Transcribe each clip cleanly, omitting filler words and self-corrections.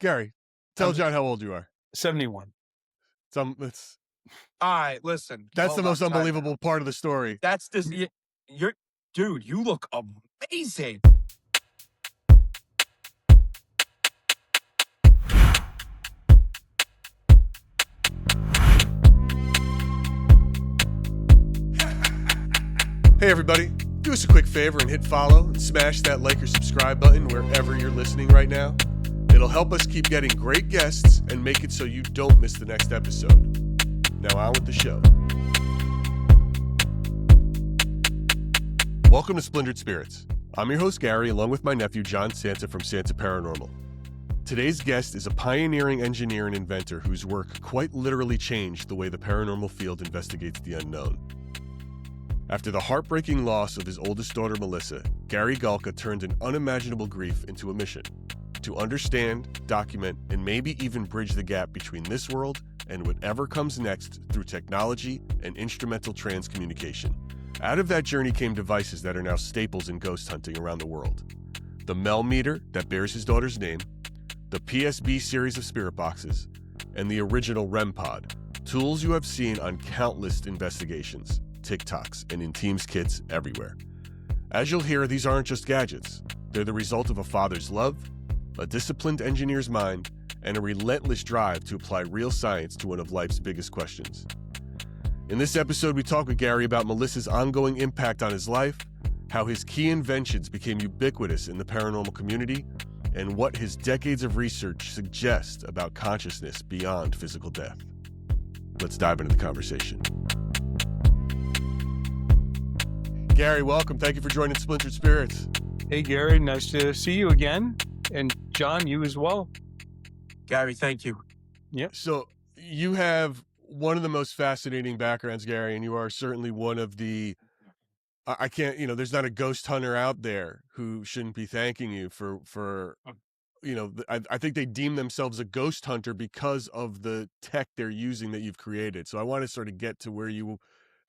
Gary, tell I'm John how old you are. 71. It's All right, listen. that's the Hold on, most time unbelievable out. part of the story. That's this. You're, dude. You look amazing. Hey everybody, do us a quick favor and hit follow and smash that like or subscribe button wherever you're listening right now. It'll help us keep getting great guests and make it so you don't miss the next episode. Now on with the show. Welcome to Splintered Spirits. I'm your host Gary, along with my nephew John Santa from Santa Paranormal. Today's guest is a pioneering engineer and inventor whose work quite literally changed the way the paranormal field investigates the unknown. After the heartbreaking loss of his oldest daughter Melissa, Gary Galka turned an unimaginable grief into a mission to understand, document, and maybe even bridge the gap between this world and whatever comes next through technology and instrumental transcommunication. Out of that journey came devices that are now staples in ghost hunting around the world. The Mel Meter that bears his daughter's name, the PSB series of spirit boxes, and the original REM Pod, tools you have seen on countless investigations, TikToks, and in Teams kits everywhere. As you'll hear, these aren't just gadgets. They're the result of a father's love, a disciplined engineer's mind, and a relentless drive to apply real science to one of life's biggest questions. In this episode, we talk with Gary about Melissa's ongoing impact on his life, how his key inventions became ubiquitous in the paranormal community, and what his decades of research suggest about consciousness beyond physical death. Let's dive into the conversation. Gary, welcome. Thank you for joining Splintered Spirits. Hey, Gary, nice to see you again. And John, you as well. Gary, thank you. So you have one of the most fascinating backgrounds, Gary, and you are certainly one of the, I can't, there's not a ghost hunter out there who shouldn't be thanking you for I think they deem themselves a ghost hunter because of the tech they're using that you've created. So I want to sort of get to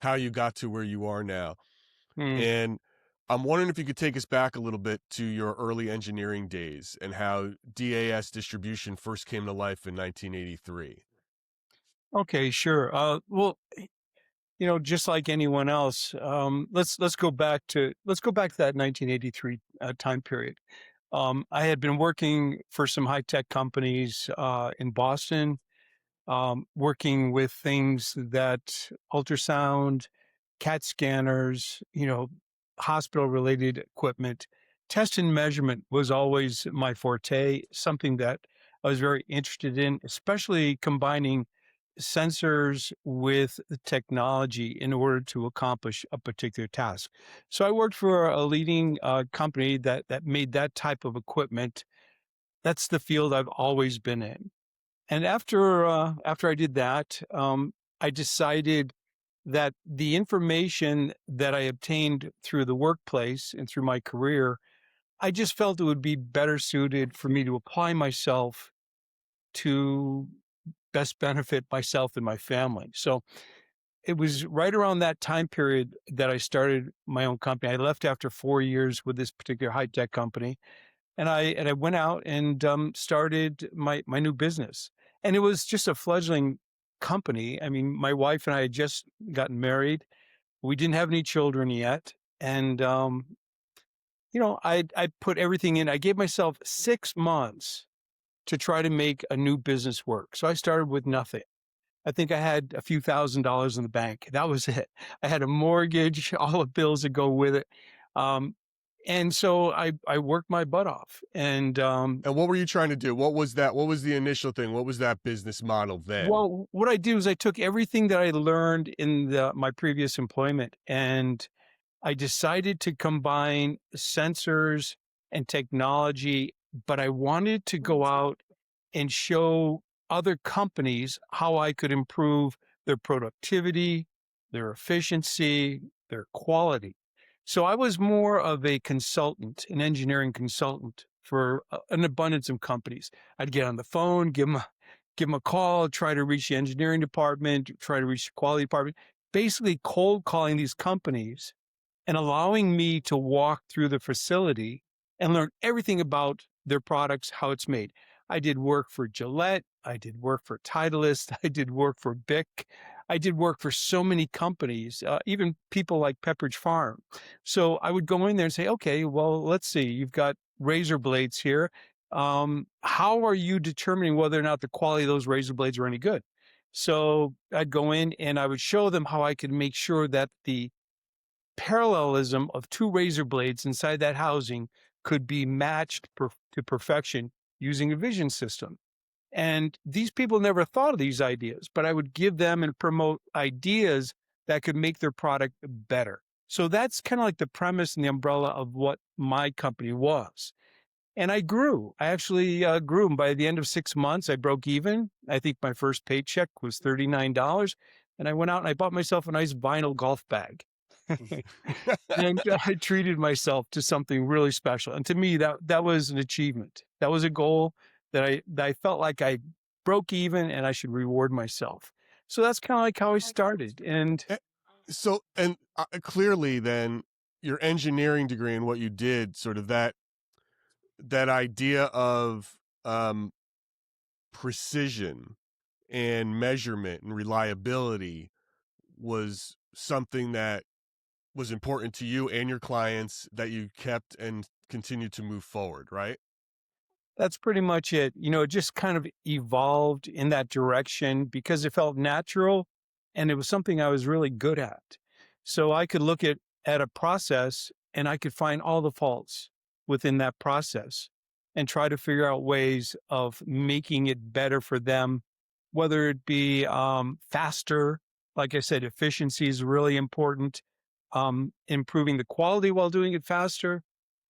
how you got to where you are now. And I'm wondering if you could take us back a little bit to your early engineering days and how DAS distribution first came to life in 1983. Okay, sure. Well, just like anyone else, let's go back to that 1983 time period. I had been working for some high-tech companies in Boston, working with things that ultrasound, CAT scanners, hospital-related equipment. Test and measurement was always my forte, something that I was very interested in, especially combining sensors with technology in order to accomplish a particular task. So I worked for a leading company that made that type of equipment. That's the field I've always been in. And after I did that, I decided that the information that I obtained through the workplace and through my career, I just felt it would be better suited for me to apply myself to best benefit myself and my family. So it was right around that time period that I started my own company. I left after 4 years with this particular high-tech company, and I went out and started my new business. And it was just a fledgling company. I mean, my wife and I had just gotten married. We didn't have any children yet. And, I put everything in. I gave myself 6 months to try to make a new business work. So I started with nothing. I think I had a few $1,000s in the bank. That was it. I had a mortgage, all the bills that go with it. And so I worked my butt off. And what were you trying to do? What was that? What was the initial thing? What was that business model then? Well, what I did was I took everything that I learned in my previous employment, and I decided to combine sensors and technology, but I wanted to go out and show other companies how I could improve their productivity, their efficiency, their quality. So I was more of a consultant, an engineering consultant for an abundance of companies. I'd get on the phone, give them a call, try to reach the engineering department, try to reach the quality department, basically cold calling these companies and allowing me to walk through the facility and learn everything about their products, how it's made. I did work for Gillette. I did work for Titleist. I did work for Bic. I did work for so many companies, even people like Pepperidge Farm. So I would go in there and say, okay, well, let's see, you've got razor blades here. How are you determining whether or not the quality of those razor blades are any good? So I'd go in and I would show them how I could make sure that the parallelism of two razor blades inside that housing could be matched to perfection using a vision system. And these people never thought of these ideas, but I would give them and promote ideas that could make their product better. So that's kind of like the premise and the umbrella of what my company was. And I grew. I actually grew. And by the end of 6 months, I broke even. I think my first paycheck was $39. And I went out and I bought myself a nice vinyl golf bag. And I treated myself to something really special. And to me, that was an achievement. That was a goal that I felt like I broke even and I should reward myself. So that's kind of like how I started. And So, and clearly then your engineering degree and what you did, sort of that idea of precision and measurement and reliability was something that was important to you and your clients, that you kept and continued to move forward, right? that's pretty much it. It just kind of evolved in that direction because it felt natural and it was something I was really good at. So I could look at a process and I could find all the faults within that process and try to figure out ways of making it better for them, whether it be faster. Like I said, efficiency is really important. Improving the quality while doing it faster.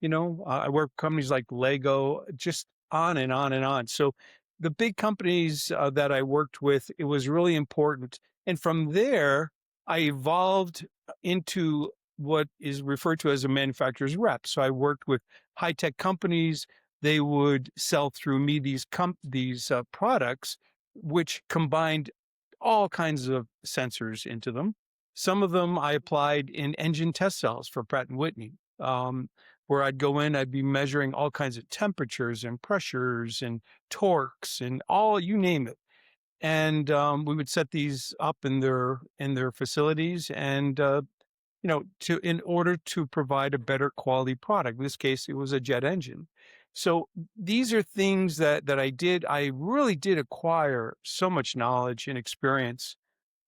I work with companies like Lego, just on and on and on. So the big companies that I worked with, it was really important. And from there, I evolved into what is referred to as a manufacturer's rep. So I worked with high-tech companies. They would sell through me these products, which combined all kinds of sensors into them. Some of them I applied in engine test cells for Pratt& and Whitney, where I'd go in, I'd be measuring all kinds of temperatures and pressures and torques and all, you name it. And we would set these up in their facilities and in order to provide a better quality product. In this case, it was a jet engine. So these are things that I did. I really did acquire so much knowledge and experience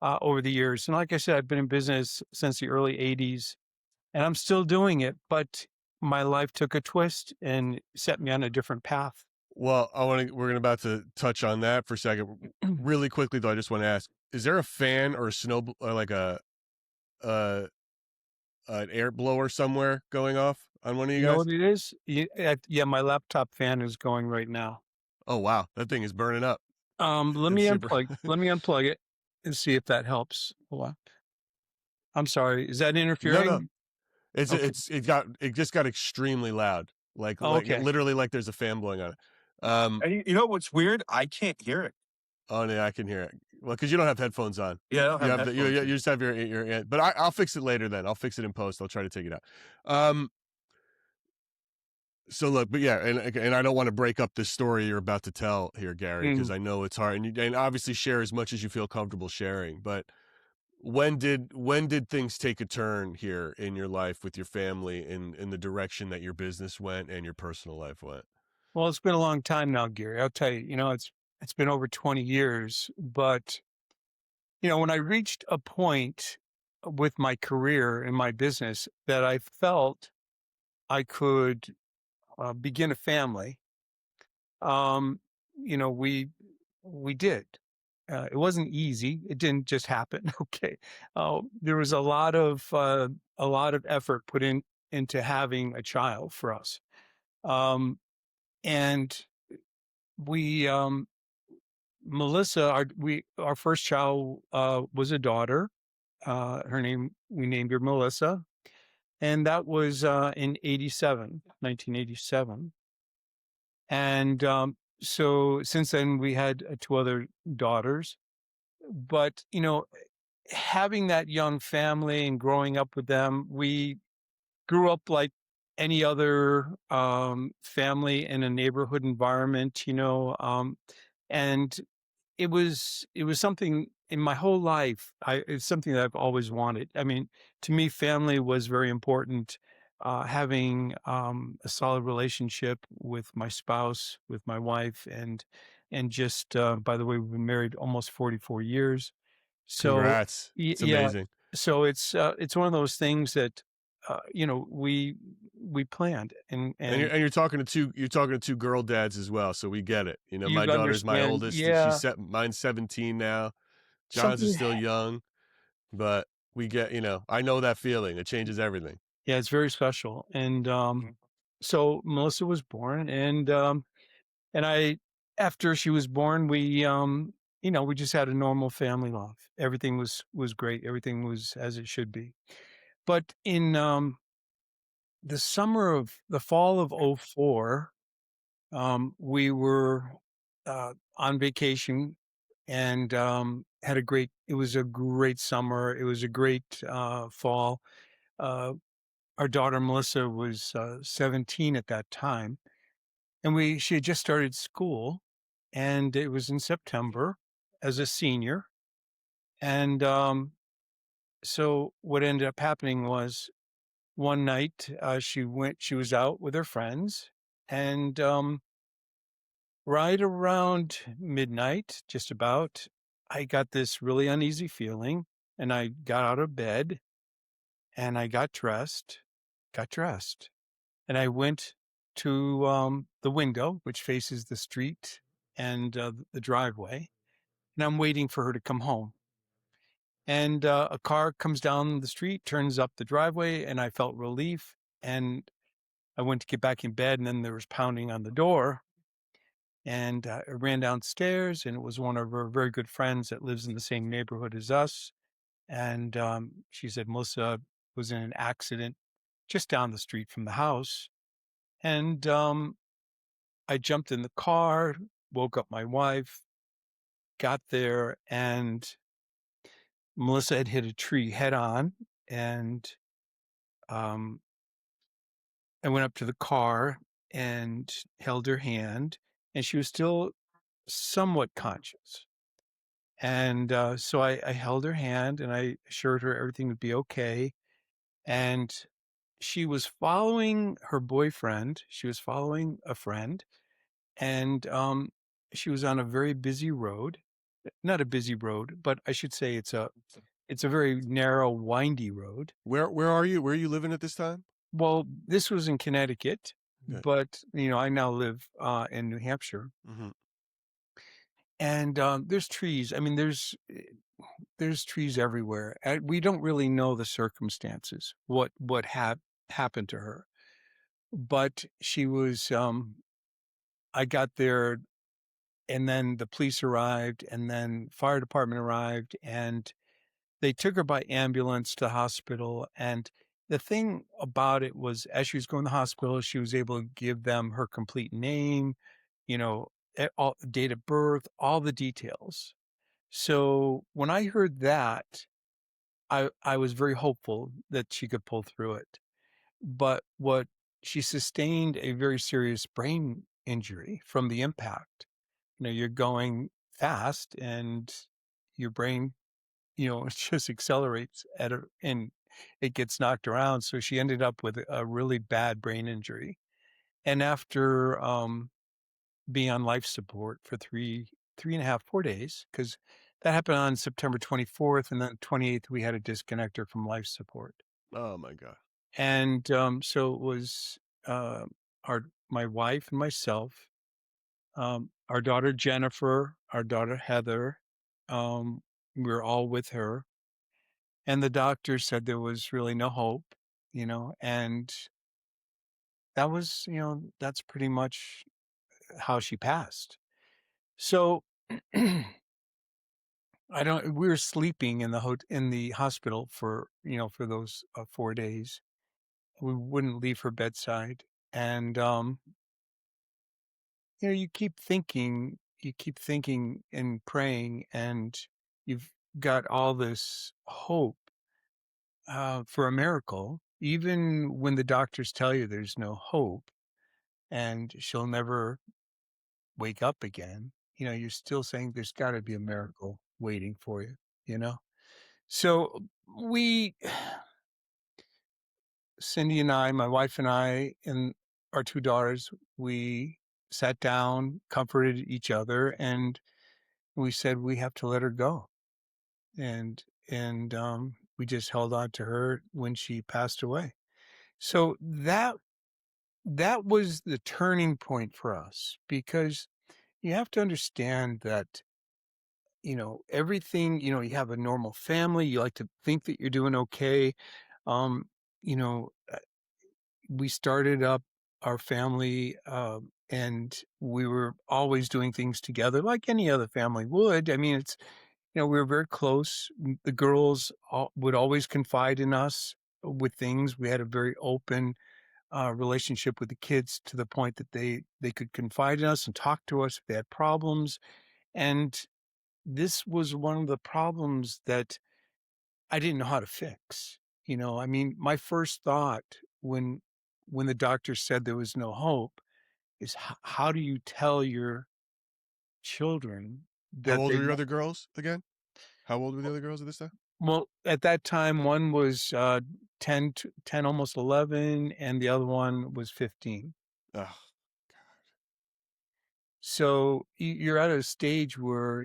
over the years. And like I said, I've been in business since the early 80s and I'm still doing it, but my life took a twist and set me on a different path. Well, we're about to touch on that for a second. Really quickly though, I just want to ask, is there a fan or a snow, or like an air blower somewhere going off on one of you You know guys? what it is? Yeah, my laptop fan is going right now. Oh, wow. That thing is burning up. Let It's me super. unplug it and see if that helps. Hold on. I'm sorry. Is that No, interfering? It's Okay. it just got extremely loud. Like Okay. literally like there's a fan blowing on it. Um, And you know what's weird? I can't hear it. oh yeah, I can hear it. Well, because you don't have headphones on. Yeah, I don't You have have headphones. you just have your but I'll fix it later then. I'll fix it in post. I'll try to take it out. Um, so look, but yeah, and I don't want to break up this story you're about to tell here, Gary, because Mm. I know it's hard, and obviously share as much as you feel comfortable sharing. But when did things take a turn here in your life with your family in the direction that your business went and your personal life went? Well, it's been a long time now, Gary. I'll tell you, it's been over 20 years, but when I reached a point with my career and my business that I felt I could begin a family, um, we did. It wasn't easy. It didn't just happen. Okay, there was a lot of effort put into having a child for us, and we Melissa, our first child was a daughter. We named her Melissa, and that was in 1987. And so since then we had two other daughters. But having that young family and growing up with them, we grew up like any other family in a neighborhood environment, and it was something in my whole life. It's something that I've always wanted. I mean, to me, family was very important. Having a solid relationship with my spouse, with my wife, and just by the way, we've been married almost 44 years. So Congrats. It's yeah, amazing. so it's one of those things that we planned and And you're and and you're talking to two girl dads as well, so we get it. My you daughter's my understand. oldest. Yeah, Mine's 17 now. John's is something. still young, but we get, I know that feeling. It changes everything. Yeah, it's very special. And so Melissa was born, and I after she was born, we just had a normal family life. Everything was great. Everything was as it should be. But in the fall of '04, we were on vacation and had it was a great summer. It was a great fall. Uh, our daughter Melissa was 17 at that time, and she had just started school, and it was in September as a senior. And so what ended up happening was one night she was out with her friends, and right around midnight, just about, I got this really uneasy feeling, and I got out of bed and I got dressed, and I went to the window, which faces the street and the driveway, and I'm waiting for her to come home. And a car comes down the street, turns up the driveway, and I felt relief. And I went to get back in bed, and then there was pounding on the door. And I ran downstairs, and it was one of her very good friends that lives in the same neighborhood as us. And she said Melissa was in an accident just down the street from the house. And I jumped in the car, woke up my wife, got there, and Melissa had hit a tree head on. And um, I went up to the car and held her hand, and she was still somewhat conscious. And so I held her hand and I assured her everything would be okay. And she was following her boyfriend. She was following a friend, and she was on a very busy road. Not a busy road, but I should say it's a very narrow, windy road. Where are you? Where are you living at this time? Well, this was in Connecticut, Okay. but I now live in New Hampshire, Hmm. and there's trees. I mean, there's trees everywhere. And we don't really know the circumstances, what happened to her, but she was. I got there, and then the police arrived, and then fire department arrived, and they took her by ambulance to the hospital. And the thing about it was, as she was going to the hospital, she was able to give them her complete name, all date of birth, all the details. So when I heard that, I was very hopeful that she could pull through it. But she sustained a very serious brain injury from the impact. You're going fast and your brain, it just accelerates and it gets knocked around. So she ended up with a really bad brain injury. And after being on life support for 3.5, 4 days, because that happened on September 24th, and then 28th, we had to disconnect her from life support. Oh my God. And so it was uh, my wife and myself, our daughter Jennifer, our daughter Heather. We were all with her, and the doctor said there was really no hope, and that's pretty much how she passed. So we were sleeping in the hospital for those 4 days. We wouldn't leave her bedside. And you keep thinking and praying, and you've got all this hope for a miracle. even when the doctors tell you there's no hope and she'll never wake up again, you're still saying there's got to be a miracle waiting for you, you know? So we, Cindy and I, my wife and I, and our two daughters, we sat down, comforted each other, and we said we have to let her go. And we just held on to her when she passed away. So that was the turning point for us, because you have to understand that everything, you have a normal family, you like to think that you're doing okay. um you know we started up our family, and we were always doing things together like any other family would. I mean, it's we were very close. The girls would always confide in us with things. We had a very open relationship with the kids, to the point that they could confide in us and talk to us if they had problems. And this was one of the problems that I didn't know how to fix. I mean, my first thought when the doctor said there was no hope is, how do you tell your children How that old they were your won't? other girls again? How old were the other girls at this time? Well, at that time, one was 10, almost 11, and the other one was 15. Oh, So you're at a stage where,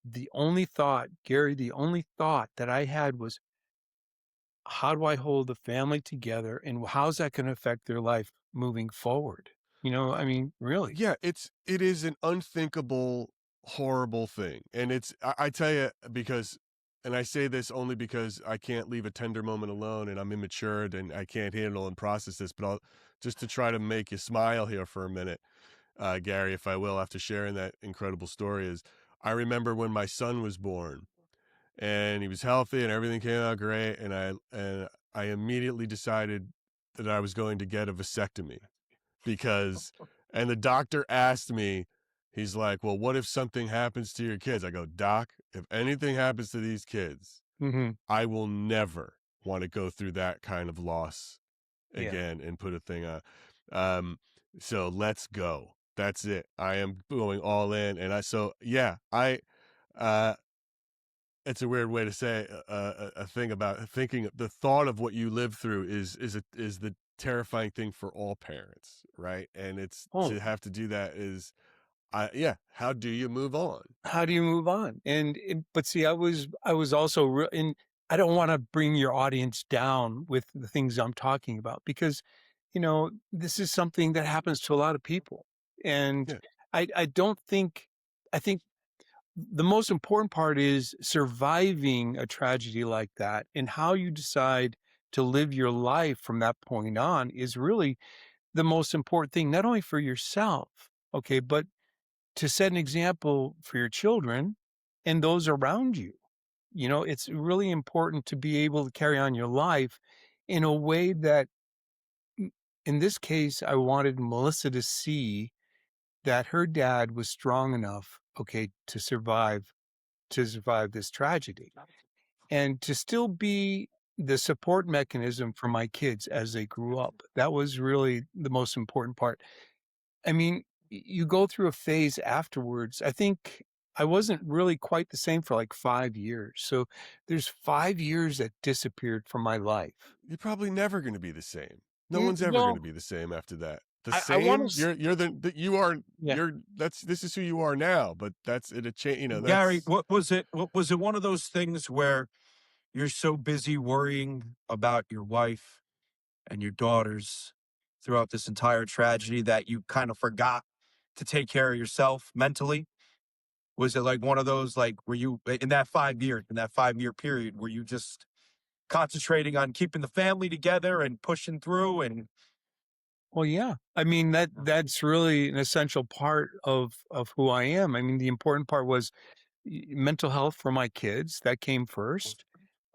the only thought, Gary, the only thought that I had was, how do I hold the family together, and how's that going to affect their life moving forward? I mean, really. yeah, it is an unthinkable, horrible thing. And I tell you, because, and I say this only because I can't leave a tender moment alone, and I'm immature and I can't handle and process this, but I'll just to try to make you smile here for a minute, Gary, if I will, after sharing that incredible story, is I remember when my son was born and he was healthy and everything came out great. And I immediately decided that I was going to get a vasectomy, because, and the doctor asked me, he's like, well, what if something happens to your kids? I go, Doc, if anything happens to these kids, Hmm. I will never want to go through that kind of loss Yeah. again and put a thing on. Um, so let's go. That's it. I am going all in. And uh, it's a weird way to say a thing about thinking. The thought of what you live through is the terrifying thing for all parents, right? And it's Oh, to have to do that is, how do you move on? how do you move on? But see, I was also and I don't want to bring your audience down with the things I'm talking about, because this is something that happens to a lot of people. And Yeah, I don't think, I think the most important part is surviving a tragedy like that, and how you decide to live your life from that point on is really the most important thing, not only for yourself, okay, but to set an example for your children and those around you. It's really important to be able to carry on your life in a way that, in this case, I wanted Melissa to see that her dad was strong enough, okay, to survive this tragedy, and to still be the support mechanism for my kids as they grew up. That was really the most important part. I mean, you go through a phase afterwards. I think I wasn't really quite the same for like 5 years. So there's 5 years that disappeared from my life. you're probably never going to be the same. No one's ever going Well, to be the same after that. The I want same, to, you are, yeah. this is who you are now, but that's it. A change, Gary, that's, what was it? What was it? One of those things where you're so busy worrying about your wife and your daughters throughout this entire tragedy that you kind of forgot to take care of yourself mentally? Was it like one of those, like, were you in that 5 years, in that 5 year period, were you just concentrating on keeping the family together and pushing through? And Well, yeah. I mean, that's really an essential part of who I am. I mean, the important part was mental health for my kids. That came first.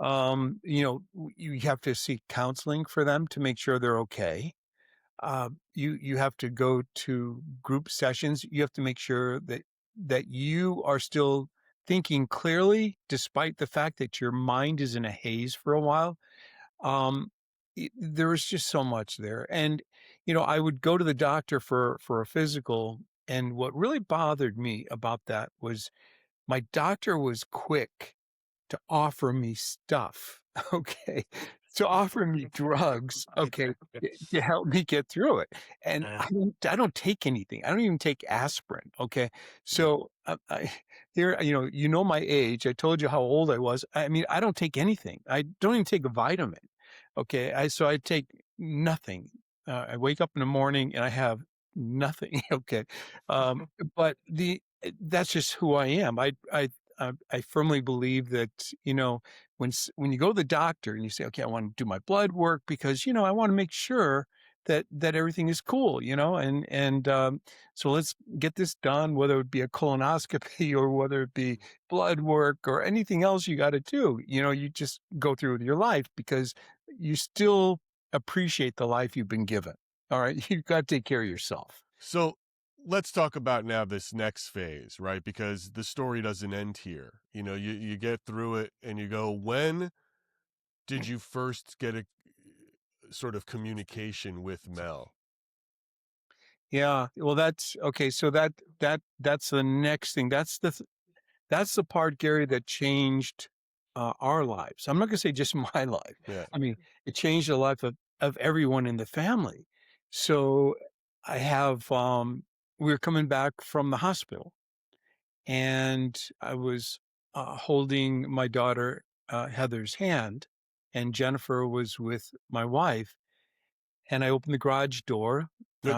You have to seek counseling for them to make sure they're okay. You have to go to group sessions. You have to make sure that you are still thinking clearly, despite the fact that your mind is in a haze for a while. Um, there was just so much there. And, I would go to the doctor for a physical. And what really bothered me about that was my doctor was quick to offer me stuff, okay, to offer me drugs, okay, to help me get through it. And Yeah. I don't take anything. I don't even take aspirin, okay? So, I here, my age. I told you how old I was. I mean, I don't take anything. I don't even take a vitamin, okay? I take nothing. I wake up in the morning and I have nothing, okay? But that's just who I am. I firmly believe that, when you go to the doctor and you say, okay, I want to do my blood work because, I want to make sure that everything is cool, and so let's get this done, whether it be a colonoscopy or whether it be blood work or anything else you got to do. You just go through with your life because you still appreciate the life you've been given. All right. You've got to take care of yourself. So let's talk about now this next phase, right? Because the story doesn't end here. You get through it and you go, when did you first get a sort of communication with Mel? Yeah. Well, that's okay. So that's the next thing. That's the part, Gary, that changed our lives. I'm not going to say just my life. Yeah. I mean, it changed the life of everyone in the family. So we were coming back from the hospital and I was holding my daughter, Heather's hand, and Jennifer was with my wife. And I opened the garage door.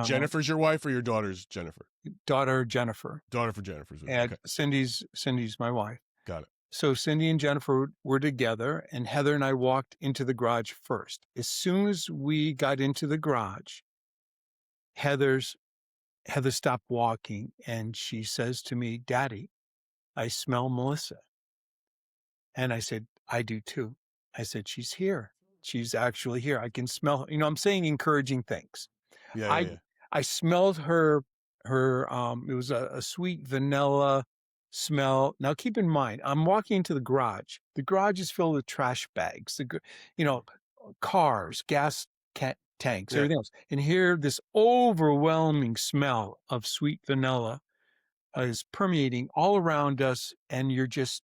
Jennifer's your wife or your daughter's Jennifer? Daughter Jennifer. Daughter for Jennifer's. And Okay. Cindy's my wife. Got it. So Cindy and Jennifer were together, and Heather and I walked into the garage first. As soon as we got into the garage, Heather stopped walking, and she says to me, "Daddy, I smell Melissa." And I said, "I do too." I said, "She's here. She's actually here. I can smell her." I'm saying encouraging things. Yeah. I smelled her, it was a sweet vanilla smell. Now, keep in mind, I'm walking into the garage. The garage is filled with trash bags, cars, gas tanks, Yeah. everything else. And here, this overwhelming smell of sweet vanilla is permeating all around us, and you're just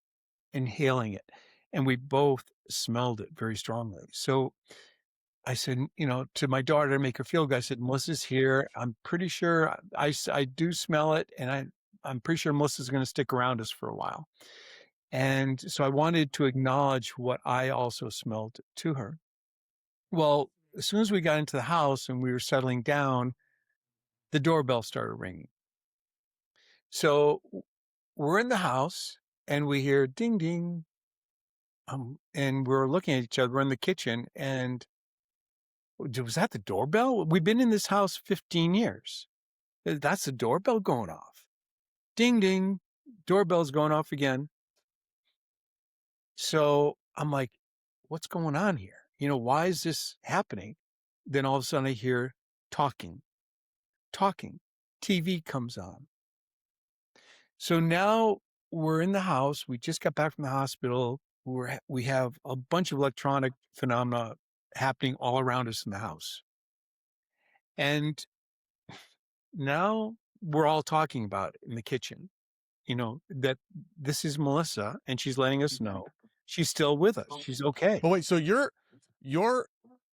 inhaling it. And we both smelled it very strongly. So I said, to my daughter to make her feel good, I said, "Melissa's here. I'm pretty sure I do smell it. And I'm pretty sure Melissa's going to stick around us for a while." And so I wanted to acknowledge what I also smelled to her. Well, as soon as we got into the house and we were settling down, the doorbell started ringing. So we're in the house and we hear ding, ding. And we're looking at each other. We're in the kitchen and was that the doorbell? We've been in this house 15 years. That's the doorbell going off. Ding, ding. Doorbell's going off again. So I'm like, what's going on here? Why is this happening? Then all of a sudden I hear talking. TV comes on. So now we're in the house. We just got back from the hospital. We have a bunch of electronic phenomena happening all around us in the house. And now we're all talking about it in the kitchen, that this is Melissa and she's letting us know she's still with us. She's okay. But wait, so you're,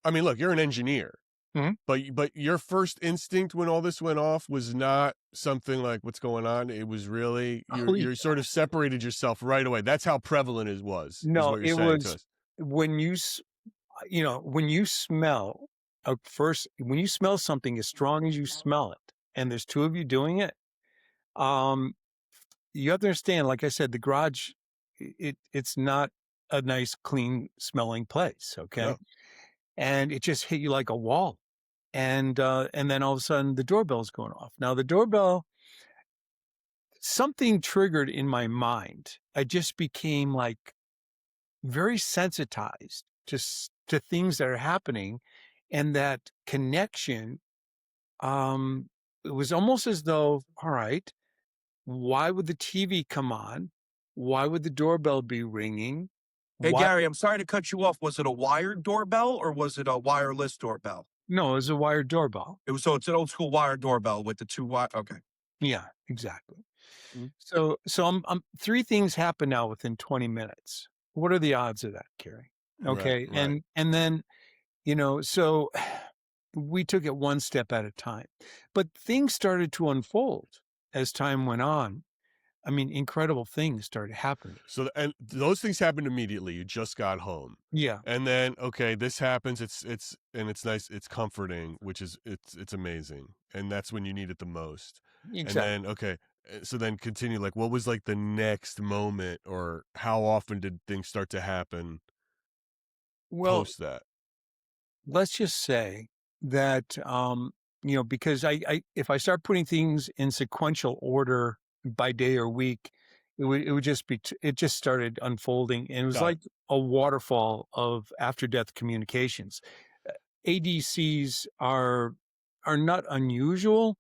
I mean, look, you're an engineer, Mhm. but your first instinct when all this went off was not something like what's going on. It was really, you're sort of separated yourself right away. That's how prevalent it was. No, is what you're it saying was to us. when when you smell when you smell something as strong as you smell it, and there's two of you doing it, you have to understand, like I said, the garage, it's not a nice, clean smelling place. Okay. No. And it just hit you like a wall. And then all of a sudden the doorbell's going off. Now the doorbell, something triggered in my mind. I just became like very sensitized to things that are happening, and that connection. It was almost as though, all right, why would the TV come on? Why would the doorbell be ringing? Hey, Why? Gary, I'm sorry to cut you off. Was it a wired doorbell or was it a wireless doorbell? No, it was a wired doorbell. So it's an old school wired doorbell with the two wire. Okay. Yeah, exactly. Mhm. So I'm three things happen now within 20 minutes. What are the odds of that, Carrie? Right, Okay. right. And then, so we took it one step at a time. But things started to unfold as time went on. I mean, incredible things started happening. So, and those things happened immediately. You just got home. Yeah, And then, okay, this happens. And it's nice. It's comforting, which is, it's amazing. And that's when you need it the most. And exactly. then, okay, so then continue, like, what was like the next moment, or how often did things start to happen Well, post that? let's just say that, because if I start putting things in sequential order by day or week, it would just it just started unfolding, and it was Got it. like a waterfall of after death communications. ADCs are not unusual.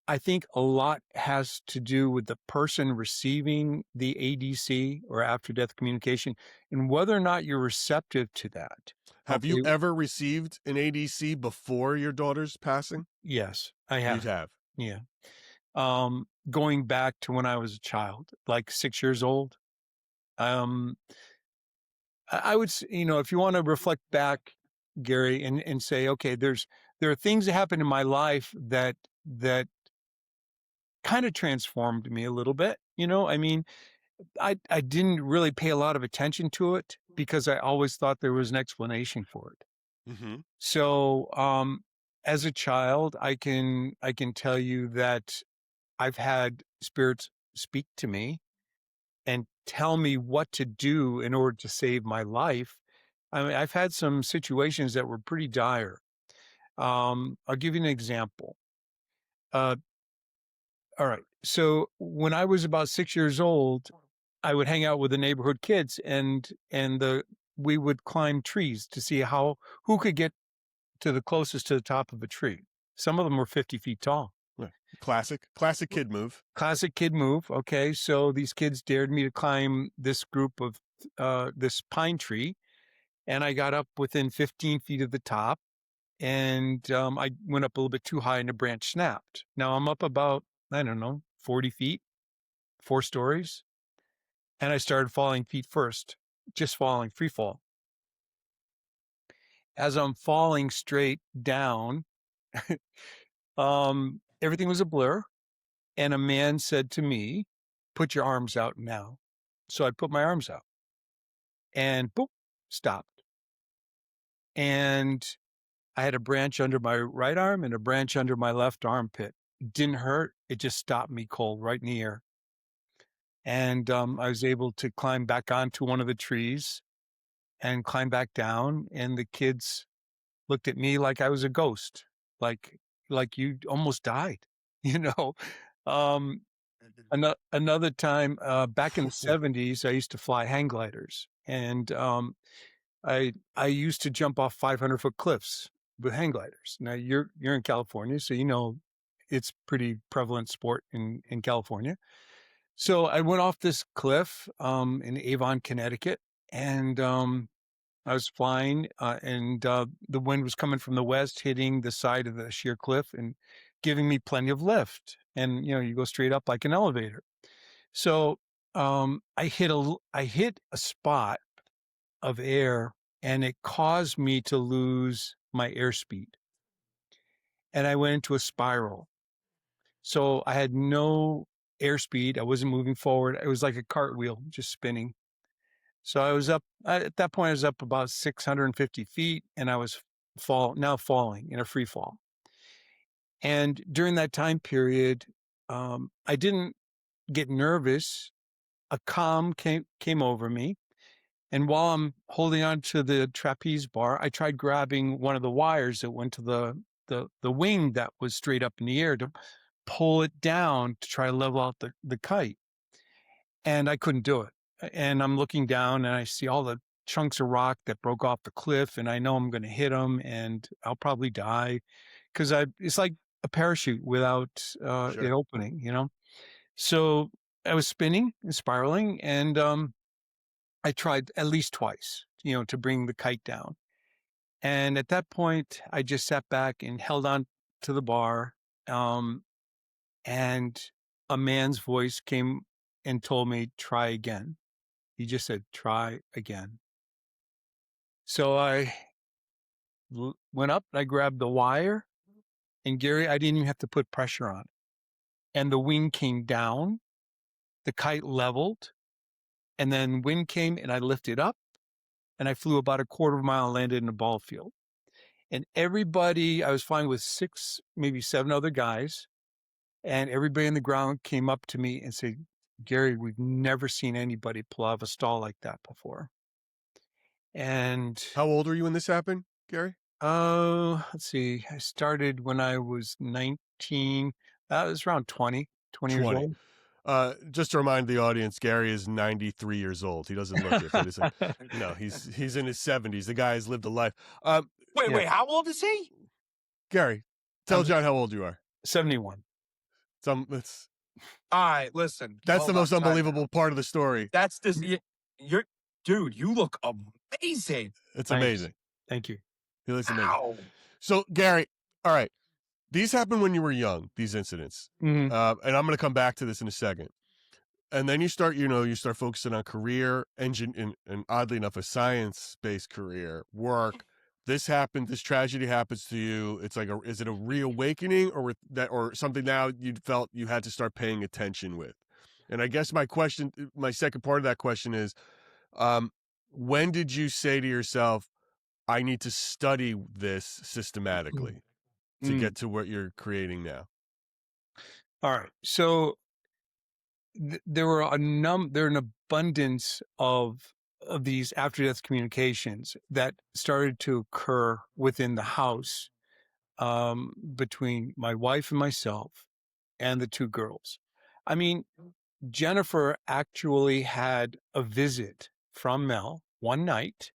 I think a lot has to do with the person receiving the ADC or after death communication and whether or not you're receptive to that. Have you Okay. ever received an ADC before your daughter's passing? Yes, I You have. have. Yeah. Going back to when I was a child, like 6 years old. Um, I would, if you want to reflect back, Gary, and say, okay, there are things that happened in my life that kind of transformed me a little bit. I mean, I didn't really pay a lot of attention to it because I always thought there was an explanation for it. Mm-hmm. So, as a child, I can tell you that I've had spirits speak to me and tell me what to do in order to save my life. I mean, I've had some situations that were pretty dire. I'll give you an example. Uh, all right. So when I was about 6 years old, I would hang out with the neighborhood kids, and we would climb trees to see who could get to the closest to the top of a tree. Some of them were 50 feet tall. Right. Classic kid move. Classic kid move. Okay, so these kids dared me to climb this group of this pine tree, and I got up within 15 feet of the top, and I went up a little bit too high, and the branch snapped. Now I'm up about, I don't know, 40 feet, 4 stories, and I started falling feet first, just falling, free fall. As I'm falling straight down, everything was a blur, and a man said to me, "Put your arms out now." So I put my arms out, and boop, stopped. And I had a branch under my right arm and a branch under my left armpit. It didn't hurt. It just stopped me cold right in the air. And I was able to climb back onto one of the trees and climb back down. And the kids looked at me like I was a ghost, like you almost died, you know. Um, Another time, back in the 70s, I used to fly hang gliders, and I used to jump off 500-foot cliffs with hang gliders. Now you're in California, so it's pretty prevalent sport in California. So I went off this cliff in Avon, Connecticut, and I was flying, and the wind was coming from the west, hitting the side of the sheer cliff and giving me plenty of lift. And you go straight up like an elevator. So I hit a spot of air, and it caused me to lose my airspeed, and I went into a spiral. So I had no airspeed. I wasn't moving forward. It was like a cartwheel, just spinning. So I was up at that point. I was up about 650 feet, and I was falling in a free fall. And during that time period, I didn't get nervous. A calm came over me. And while I'm holding on to the trapeze bar, I tried grabbing one of the wires that went to the wing that was straight up in the air to pull it down to try to level out the kite. And I couldn't do it. And I'm looking down, and I see all the chunks of rock that broke off the cliff, and I know I'm going to hit them, and I'll probably die because it's like a parachute without it Sure. opening. So I was spinning and spiraling, and I tried at least twice, to bring the kite down. And at that point, I just sat back and held on to the bar. And a man's voice came and told me, try again. He just said, try again. So I went up, I grabbed the wire, and Gary, I didn't even have to put pressure on it. And the wing came down, the kite leveled, and then wind came and I lifted up and I flew about a quarter of a mile and landed in a ball field. And everybody, I was flying with 6, maybe 7 other guys, and everybody on the ground came up to me and said, Gary, we've never seen anybody pull out of a stall like that before. And How old were you when this happened, Gary? let's see. I started when I was 19. That was around 20 years old. Just to remind the audience, Gary is 93 years old. He doesn't look it, but he's in his 70s. The guy has lived a life. Wait, how old is he? Gary, tell John how old you are. 71. All right, listen. That's the most unbelievable part of the story. That's this. Dude, you look amazing. It's amazing. Thank you. He looks amazing. Ow. So, Gary, all right. These happened when you were young, these incidents. Mhm. And I'm going to come back to this in a second. And then you start focusing on career, and oddly enough, a science-based career, work. This happened, this tragedy happens to you. It's like, is it a reawakening or something now you felt you had to start paying attention with? And I guess my second part of that question is, when did you say to yourself, I need to study this systematically to get to what you're creating now? All right. So there were an abundance of these after-death communications that started to occur within the house between my wife and myself and the 2 girls. I mean, Jennifer actually had a visit from Mel one night.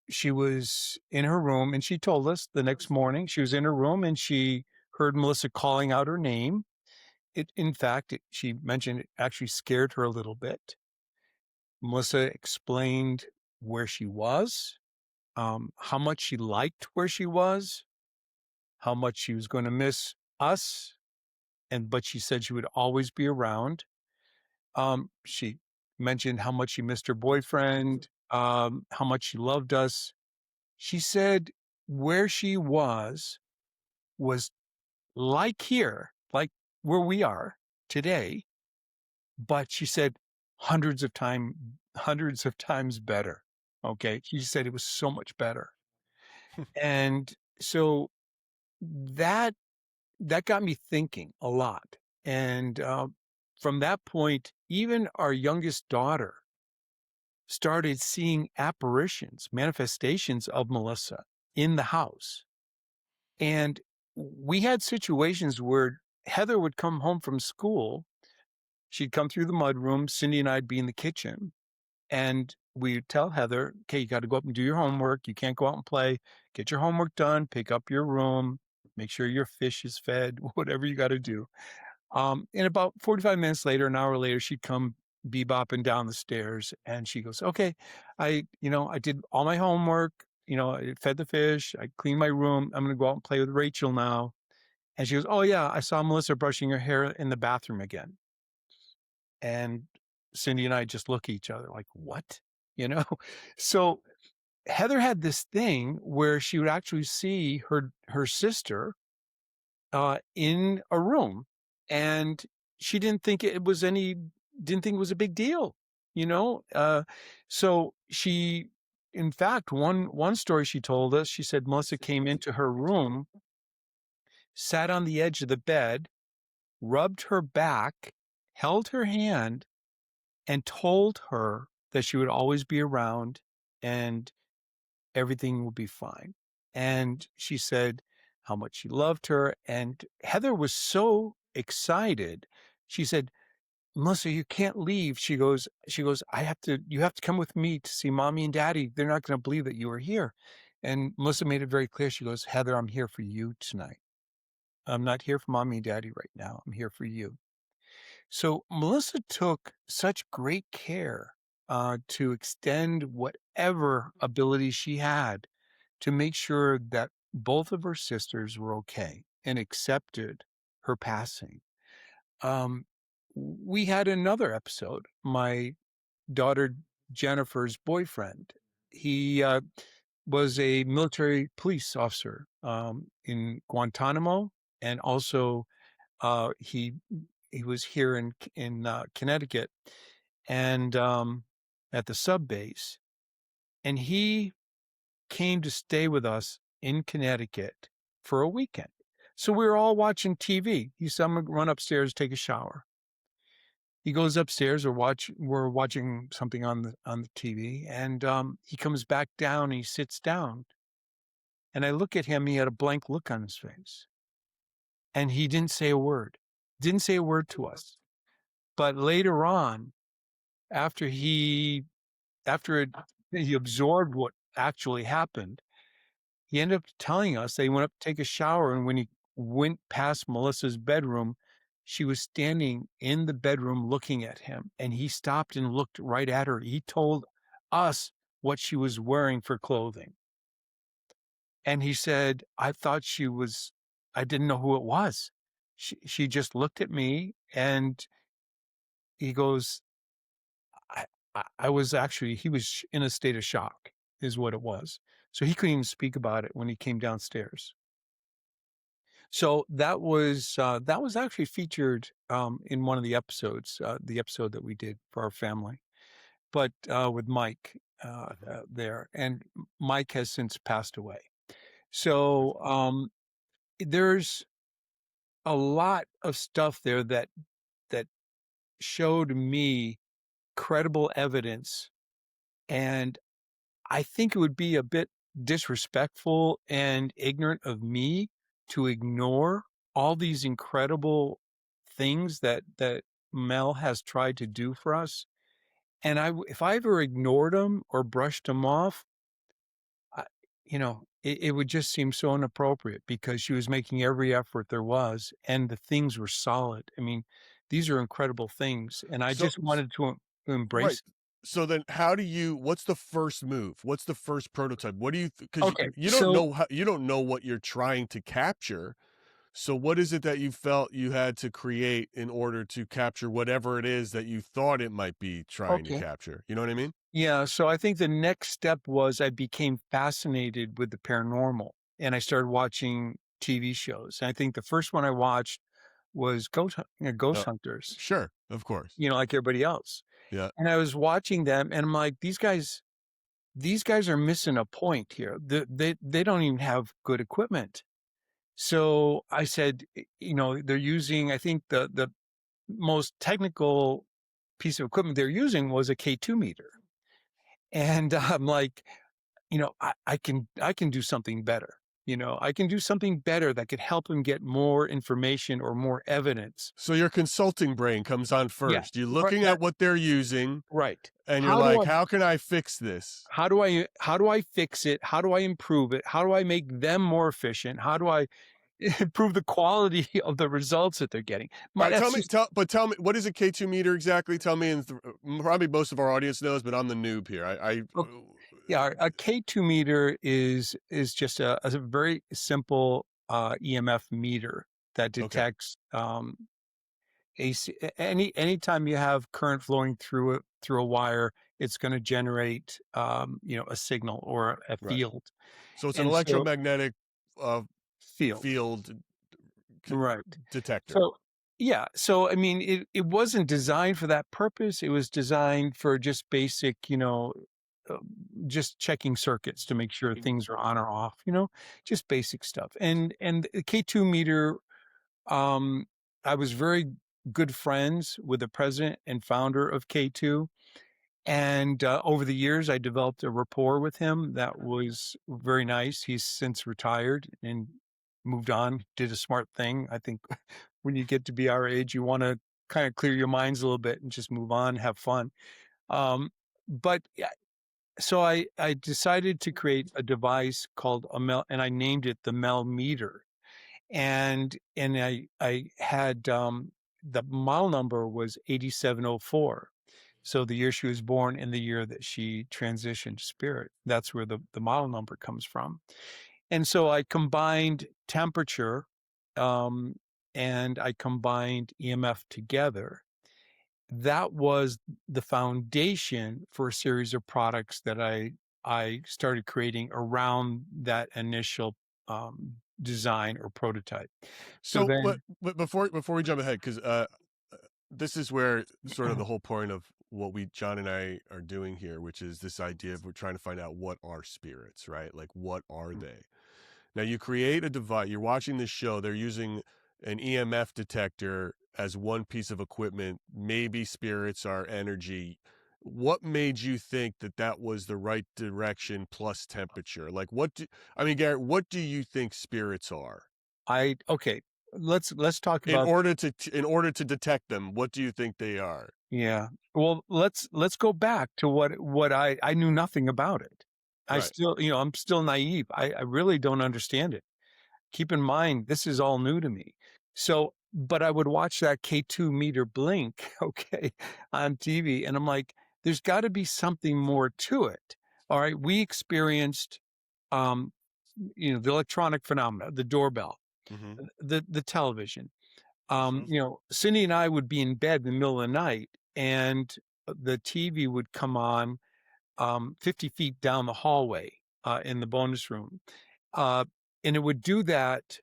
She was in her room and she told us the next morning she was in her room and she heard Melissa calling out her name. She mentioned it actually scared her a little bit. Melissa explained where she was, how much she liked where she was, how much she was going to miss us, but she said she would always be around. She mentioned how much she missed her boyfriend, how much she loved us. She said where she was like here, like where we are today, but she said hundreds of times better. Okay. She said it was so much better. And so that got me thinking a lot. And from that point, even our youngest daughter started seeing apparitions, manifestations of Melissa in the house. And we had situations where Heather would come home from school. She'd come through the mudroom. Cindy and I'd be in the kitchen. And we'd tell Heather, okay, you got to go up and do your homework. You can't go out and play. Get your homework done. Pick up your room. Make sure your fish is fed, whatever you got to do. And about 45 minutes later, an hour later, she'd come bebopping down the stairs and she goes, okay, I did all my homework. I fed the fish. I cleaned my room. I'm going to go out and play with Rachel now. And she goes, oh yeah, I saw Melissa brushing her hair in the bathroom again. And Cindy and I just look at each other like, what? So Heather had this thing where she would actually see her sister in a room, and she didn't think it was a big deal, so she, in fact, one story she told us, she said Melissa came into her room, sat on the edge of the bed, rubbed her back, held her hand, and told her that she would always be around and everything will be fine. And she said how much she loved her. And Heather was so excited. She said, Melissa, you can't leave. She goes, you have to come with me to see mommy and daddy. They're not going to believe that you were here. And Melissa made it very clear. She goes, Heather, I'm here for you tonight. I'm not here for mommy and daddy right now. I'm here for you. So Melissa took such great care to extend whatever ability she had to make sure that both of her sisters were okay and accepted her passing. Um, we had another episode. My daughter Jennifer's boyfriend, he was a military police officer in Guantanamo, and also he was here in Connecticut, and at the sub base, and he came to stay with us in Connecticut for a weekend. So we were all watching TV. He said, "I'm gonna run upstairs, take a shower." He goes upstairs, we're watching something on the TV, and he comes back down and he sits down. And I look at him, he had a blank look on his face. And he didn't say a word. Didn't say a word to us. But later on, after he absorbed what actually happened, he ended up telling us that he went up to take a shower, and when he went past Melissa's bedroom, she was standing in the bedroom looking at him, and he stopped and looked right at her. He told us what she was wearing for clothing. And he said, I didn't know who it was. She just looked at me, and he goes, I was actually, he was in a state of shock is what it was. So he couldn't even speak about it when he came downstairs. So that was actually featured in one of the episodes, the episode that we did for our family, but with Mike there, and Mike has since passed away. So there's a lot of stuff there that showed me credible evidence, and I think it would be a bit disrespectful and ignorant of me to ignore all these incredible things that Mel has tried to do for us. And if I ever ignored them or brushed them off, it would just seem so inappropriate, because she was making every effort there was, and the things were solid. I mean, these are incredible things, and I just wanted to embrace. Right. So then what's the first move? What's the first prototype? What do you, because you don't know what you're trying to capture. So what is it that you felt you had to create in order to capture whatever it is that you thought it might be trying to capture? You know what I mean? Yeah. So I think the next step was I became fascinated with the paranormal, and I started watching TV shows. And I think the first one I watched was Ghost Hunters. Sure. Of course. Like everybody else. Yeah. And I was watching them, and I'm like, these guys are missing a point here. They don't even have good equipment. So I said, they're using, I think the most technical piece of equipment they're using was a K2 meter. And I'm like, I can do something better. I can do something better that could help him get more information or more evidence. So your consulting brain comes on first. You're looking at what they're using. Right. And you're like, how can I fix this? How do I fix it? How do I improve it? How do I make them more efficient? How do I improve the quality of the results that they're getting? Tell me, what is a K2 meter exactly? Tell me, probably most of our audience knows, but I'm the noob here. Yeah, a K2 meter is just a very simple EMF meter that detects AC. Anytime you have current flowing through a wire, it's going to generate a signal or a field. So it's an electromagnetic field detector. So yeah, so I mean, it wasn't designed for that purpose. It was designed for just basic, just checking circuits to make sure things are on or off, just basic stuff. And the K2 meter, I was very good friends with the president and founder of K2. And over the years, I developed a rapport with him that was very nice. He's since retired and moved on, did a smart thing. I think when you get to be our age, you want to kind of clear your minds a little bit and just move on, have fun. So I decided to create a device called and I named it the Mel Meter. And I had the model number was 8704. So the year she was born and the year that she transitioned to spirit. That's where the model number comes from. And so I combined temperature and I combined EMF together. That was the foundation for a series of products that I started creating around that initial design or prototype. So So, then, but before we jump ahead, because this is where sort of the whole point of what John and I are doing here, which is this idea of we're trying to find out what are spirits, right? Like, what are they? Now, you create a device. You're watching this show. They're using an EMF detector as one piece of equipment. Maybe spirits are energy. What made you think that that was the right direction plus temperature? Like, Garrett, what do you think spirits are? okay, let's talk In about, order to detect them, what do you think they are? yeah. Well, let's go back to what I knew nothing about it. I Right. still, I'm still naive. I really don't understand it. Keep in mind, this is all new to me. So, but I would watch that K2 meter blink, okay, on TV, and I'm like, there's got to be something more to it. All right, we experienced, the electronic phenomena, the doorbell, Mm-hmm. the television. Cindy and I would be in bed in the middle of the night, and the TV would come on 50 feet down the hallway in the bonus room. And it would do that,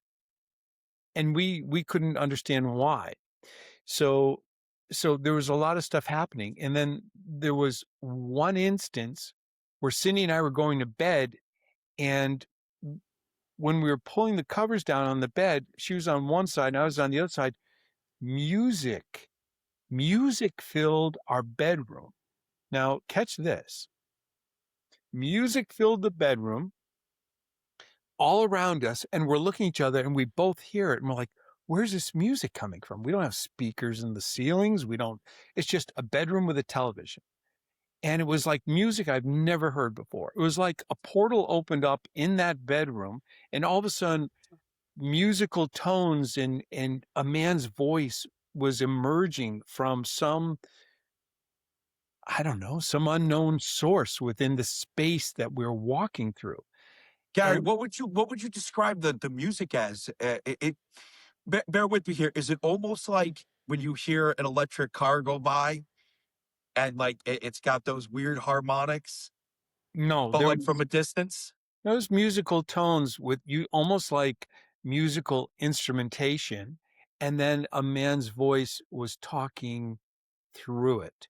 and we couldn't understand why. So there was a lot of stuff happening. And then there was one instance where Cindy and I were going to bed, and when we were pulling the covers down on the bed, she was on one side and I was on the other side. Music filled our bedroom. Now, catch this. Music filled the bedroom all around us, and we're looking at each other and we both hear it. And we're like, where's this music coming from? We don't have speakers in the ceilings. It's just a bedroom with a television. And it was like music I've never heard before. It was like a portal opened up in that bedroom, and all of a sudden, musical tones and a man's voice was emerging from some, I don't know, some unknown source within the space that we're walking through. Gary, And what would you describe the music as? Bear with me here. Is it almost like when you hear an electric car go by and like it's got those weird harmonics, no, but like from a distance? those musical tones with you, almost like musical instrumentation, and then a man's voice was talking through it.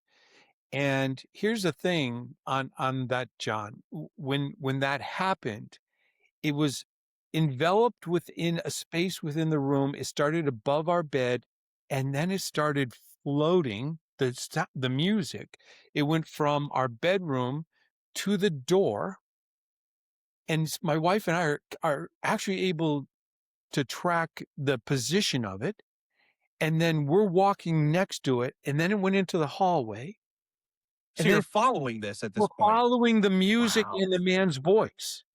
And here's the thing on that, John. When that happened, it was enveloped within a space within the room. It started above our bed, and then it started floating. The music, it went from our bedroom to the door, and my wife and I are actually able to track the position of it. And then we're walking next to it, and then it went into the hallway. So And you're then following this at we're this point. following the music Wow. in the man's voice.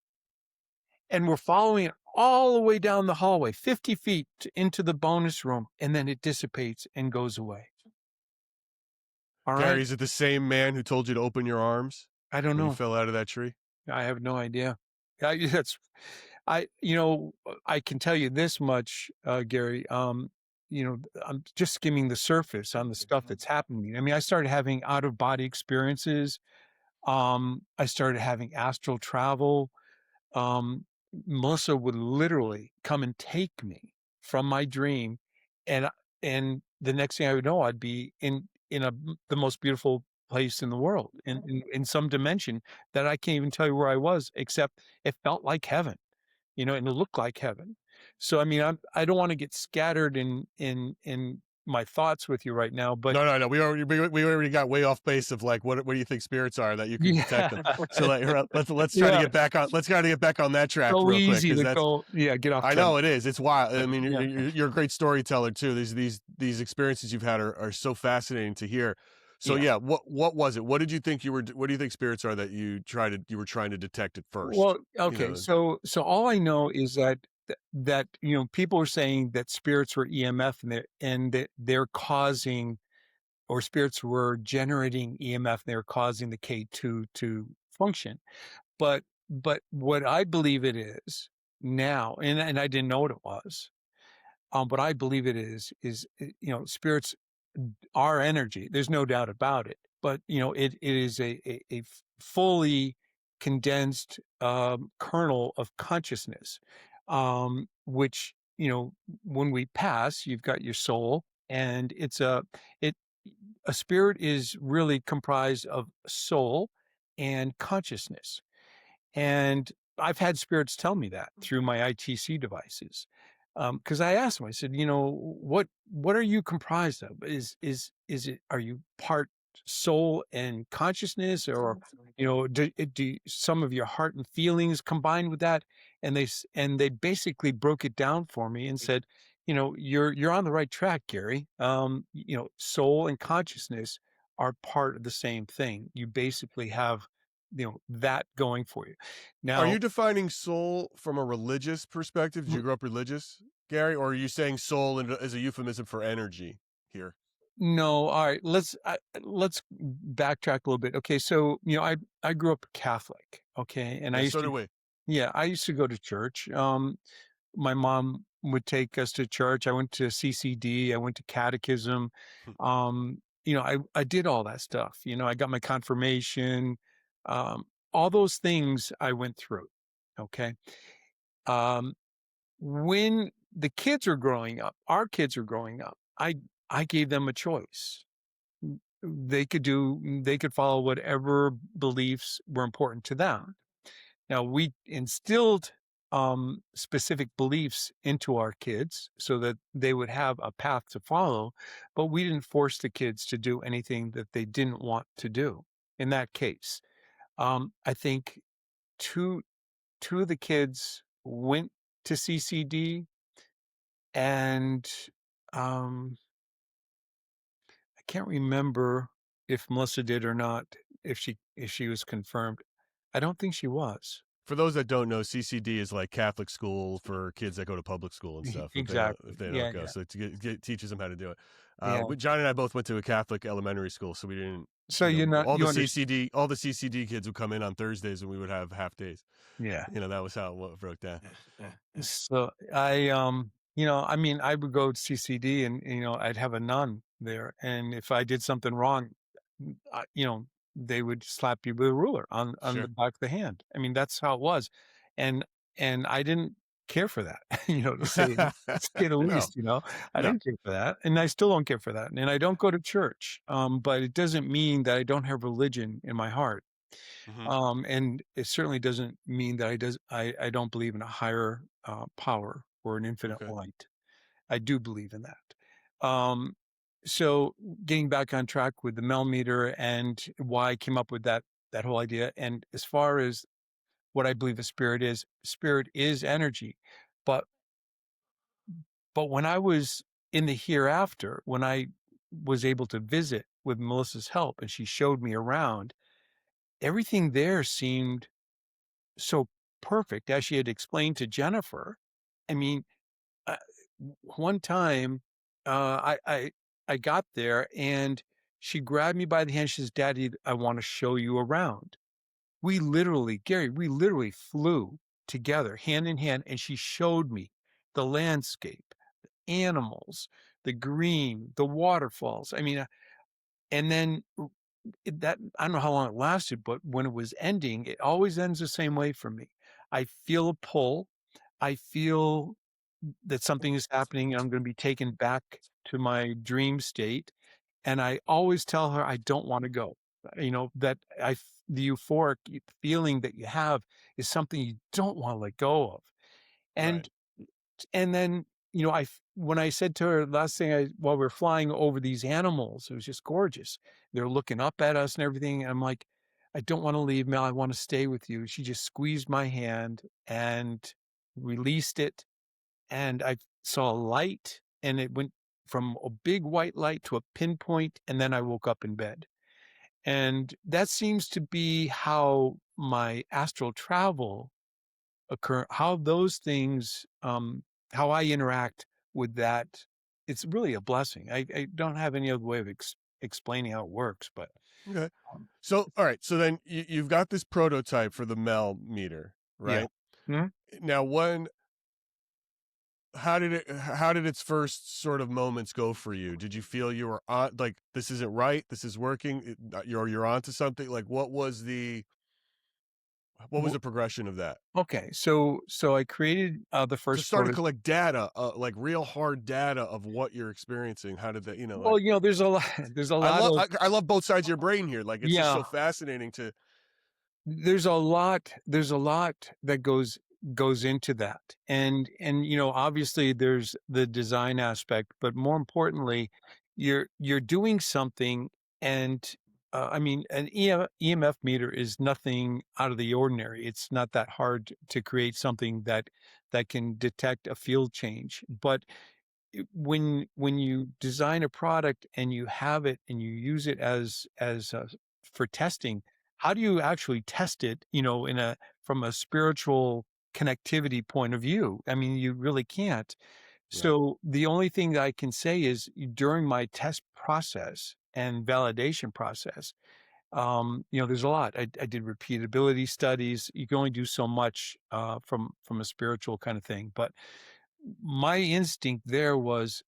And we're following it all the way down the hallway, 50 feet into the bonus room, and then it dissipates and goes away. All right. Gary, is it the same man who told you to open your arms I don't when you know. fell out of that tree? I have no idea. I can tell you this much, Gary. I'm just skimming the surface on the stuff that's happening. I mean, I started having out of body experiences. I started having astral travel. Melissa would literally come and take me from my dream, and the next thing I would know, I'd be in the most beautiful place in the world, in some dimension that I can't even tell you where I was, except it felt like heaven, and it looked like heaven. So I mean, I don't want to get scattered in my thoughts with you right now, but No. We already got way off base of like what do you think spirits are that you can detect them. So let's try to get back on. Let's try to get back on that track so real quick, easy to that's. go, get off I track. know it is. It's wild. I mean, Yeah. you're a great storyteller too. These experiences you've had are so fascinating to hear. So Yeah. what was it? What do you think spirits are that you were trying to detect at first? Well, okay. So all I know is that that people were saying that spirits were EMF and that they're causing, or spirits were generating EMF and they're causing the K2 to function. But what I believe it is now, and I didn't know what it was, but I believe it is spirits are energy. There's no doubt about it. But it is a fully condensed kernel of consciousness, which when we pass, you've got your soul, and it a spirit is really comprised of soul and consciousness. And I've had spirits tell me that through my ITC devices. Because I asked them, I said, what are you comprised of? Is it, are you part soul and consciousness, or, do some of your heart and feelings combine with that? And they basically broke it down for me and said, you're on the right track, Gary. Soul and consciousness are part of the same thing. You basically have, that going for you. Are Now, you defining soul from a religious perspective? Did you grow up religious, Gary? Or are you saying soul as a euphemism for energy here? no, all right. Let's backtrack a little bit. Okay, so I grew up Catholic. Okay, and I Yeah, used so to do we. I used to go to church. My mom would take us to church. I went to CCD. I went to catechism. I did all that stuff. I got my confirmation. Um, all those things I went through. Okay. Um, when the kids are growing up, our kids are growing up, I gave them a choice. They could follow whatever beliefs were important to them. Now, we instilled specific beliefs into our kids so that they would have a path to follow, but we didn't force the kids to do anything that they didn't want to do. In that case, I think two of the kids went to CCD, and um, I can't remember if Melissa did or not, if she was confirmed. I don't think she was. For those that don't know, CCD is like Catholic school for kids that go to public school and stuff. Exactly. If they don't Yeah, go, yeah, so it teaches them how to do it. yeah. John and I both went to a Catholic elementary school, so we didn't. So All the understand. CCD kids would come in on Thursdays, and we would have half days. Yeah. That was how it broke down. So I mean, I would go to CCD, and I'd have a nun there, and if I did something wrong, I, they would slap you with a ruler on Sure. the back of the hand. I mean, that's how it was, and I didn't care for that, to say the No. least. I No. didn't care for that, and I still don't care for that, and I don't go to church. But it doesn't mean that I don't have religion in my heart. Mhm. And it certainly doesn't mean that I don't believe in a higher power or an infinite Okay. light. I do believe in that. So getting back on track with the Mel Meter and why I came up with that whole idea. And as far as what I believe a spirit is energy. But when I was in the hereafter, when I was able to visit with Melissa's help and she showed me around, everything there seemed so perfect, as she had explained to Jennifer. I mean, uh, one time, I got there and she grabbed me by the hand. She says, "Daddy, I want to show you around." Gary, we literally flew together hand in hand, and she showed me the landscape, animals, the green, the waterfalls. I mean, and then that, I don't know how long it lasted, but when it was ending, it always ends the same way for me. I feel a pull. I feel that something is happening. I'm going to be taken back to my dream state. And I always tell her I don't want to go. That the euphoric feeling that you have is something you don't want to let go of. Right. And then, when I said to her last thing, while we're flying over these animals, it was just gorgeous. They're looking up at us and everything. And I'm like, I don't want to leave, Mel. I want to stay with you. She just squeezed my hand and released it. And I saw a light, and it went from a big white light to a pinpoint. And then I woke up in bed. And that seems to be how my astral travel occur, how those things, how I interact with that, it's really a blessing. I don't have any other way of explaining how it works, but Okay. um, So, all right. So then you've got this prototype for the Mel meter, yeah. right? Mhm. Now, how did its first sort of moments go for you? Did you feel you were on, like, this isn't right, this is working, you're onto something? Like, what was W- the progression of that? Okay, so I created the To first start to prototype. collect data, like real hard data of what you're experiencing. How did that, like, Well, there's a lot, there's a lot of I love both sides of your brain here. Like, it's just yeah. so fascinating to, There's a lot that goes into that. And obviously there's the design aspect, but more importantly, you're doing something. And I mean, an EMF meter is nothing out of the ordinary. It's not that hard to create something that can detect a field change. But when you design a product and you have it and you use it as for testing, how do you actually test it, in a from a spiritual connectivity point of view? I mean, you really can't. right. So the only thing that I can say is during my test process and validation process, there's a lot. I did repeatability studies. You can only do so much from a spiritual kind of thing, but my instinct there was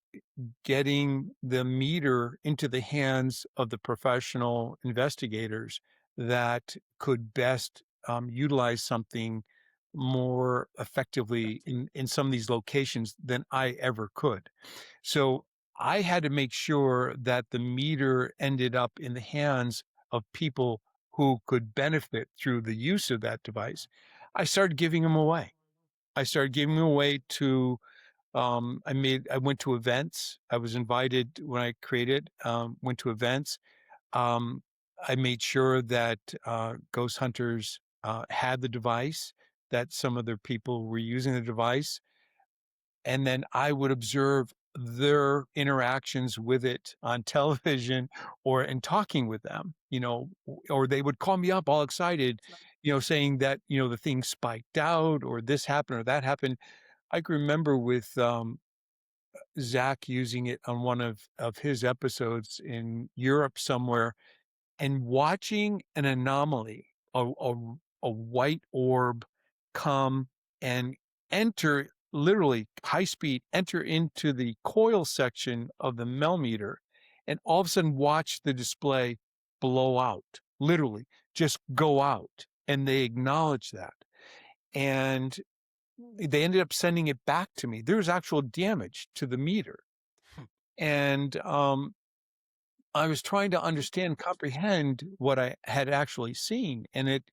getting the meter into the hands of the professional investigators that could best utilize something more effectively in some of these locations than I ever could. So I had to make sure that the meter ended up in the hands of people who could benefit through the use of that device. I started giving them away. I started giving them away to I went to events. I was invited when I created, went to events. Um, I made sure that ghost hunters had the device, that some of their people were using the device. And then I would observe their interactions with it on television or in talking with them, or they would call me up all excited, saying that, the thing spiked out or this happened or that happened. I can remember with Zach using it on one of his episodes in Europe somewhere and watching an anomaly, a white orb come and enter, literally high speed, enter into the coil section of the Mel meter, and all of a sudden watch the display blow out, literally just go out. And they acknowledge that. And they ended up sending it back to me. There was actual damage to the meter. And I was trying to understand, comprehend what I had actually seen, and it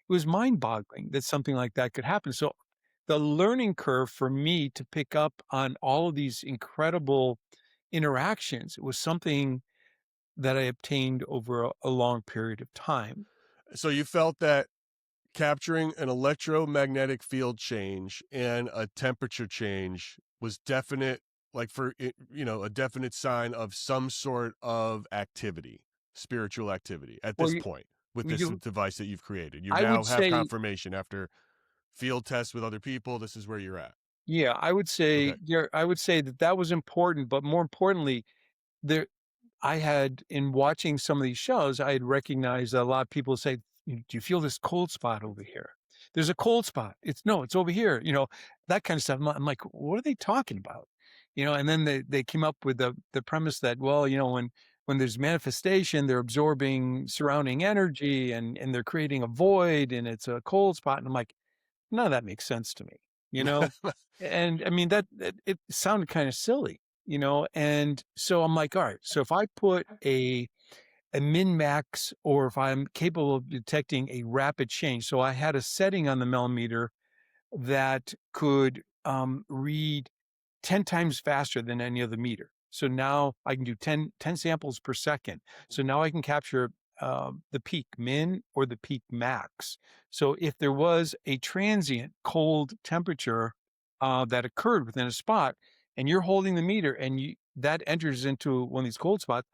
was mind-boggling that something like that could happen. So the learning curve for me to pick up on all of these incredible interactions was something that I obtained over a long period of time. So you felt that capturing an electromagnetic field change and a temperature change was definite, like, a definite sign of some sort of activity, spiritual activity at Well, this point with this you device that you've created. You I now would have say, confirmation after field tests with other people. This is where you're at. yeah, Okay. I would say that that was important, but more importantly, there I had in watching some of these shows, I had recognized that a lot of people say, "Do you feel this cold spot over here? There's a cold spot. It's over here." That kind of stuff. I'm like, what are they talking about? And then they came up with the premise that, well, when there's manifestation, they're absorbing surrounding energy and they're creating a void and it's a cold spot. And I'm like, none of that makes sense to me, you know? And I mean, that it sounded kind of silly, and so I'm like, all right, so if I put a min max, or if I'm capable of detecting a rapid change. So I had a setting on the millimeter that could read 10 times faster than any other meter. So now I can do 10 samples per second. So now I can capture the peak min or the peak max. So if there was a transient cold temperature that occurred within a spot, and you're holding the meter and that enters into one of these cold spots,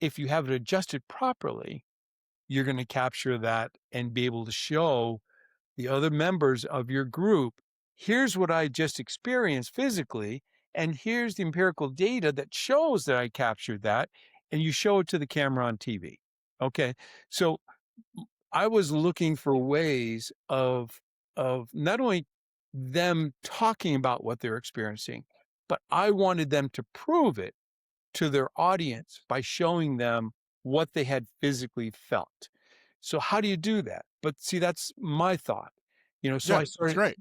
if you have it adjusted properly, you're going to capture that and be able to show the other members of your group, here's what I just experienced physically, and here's the empirical data that shows that I captured that, and you show it to the camera on TV. Okay. So I was looking for ways of not only them talking about what they're experiencing, but I wanted them to prove it to their audience by showing them what they had physically felt. So how do you do that? But see, that's my thought. So Yeah, I that's started great.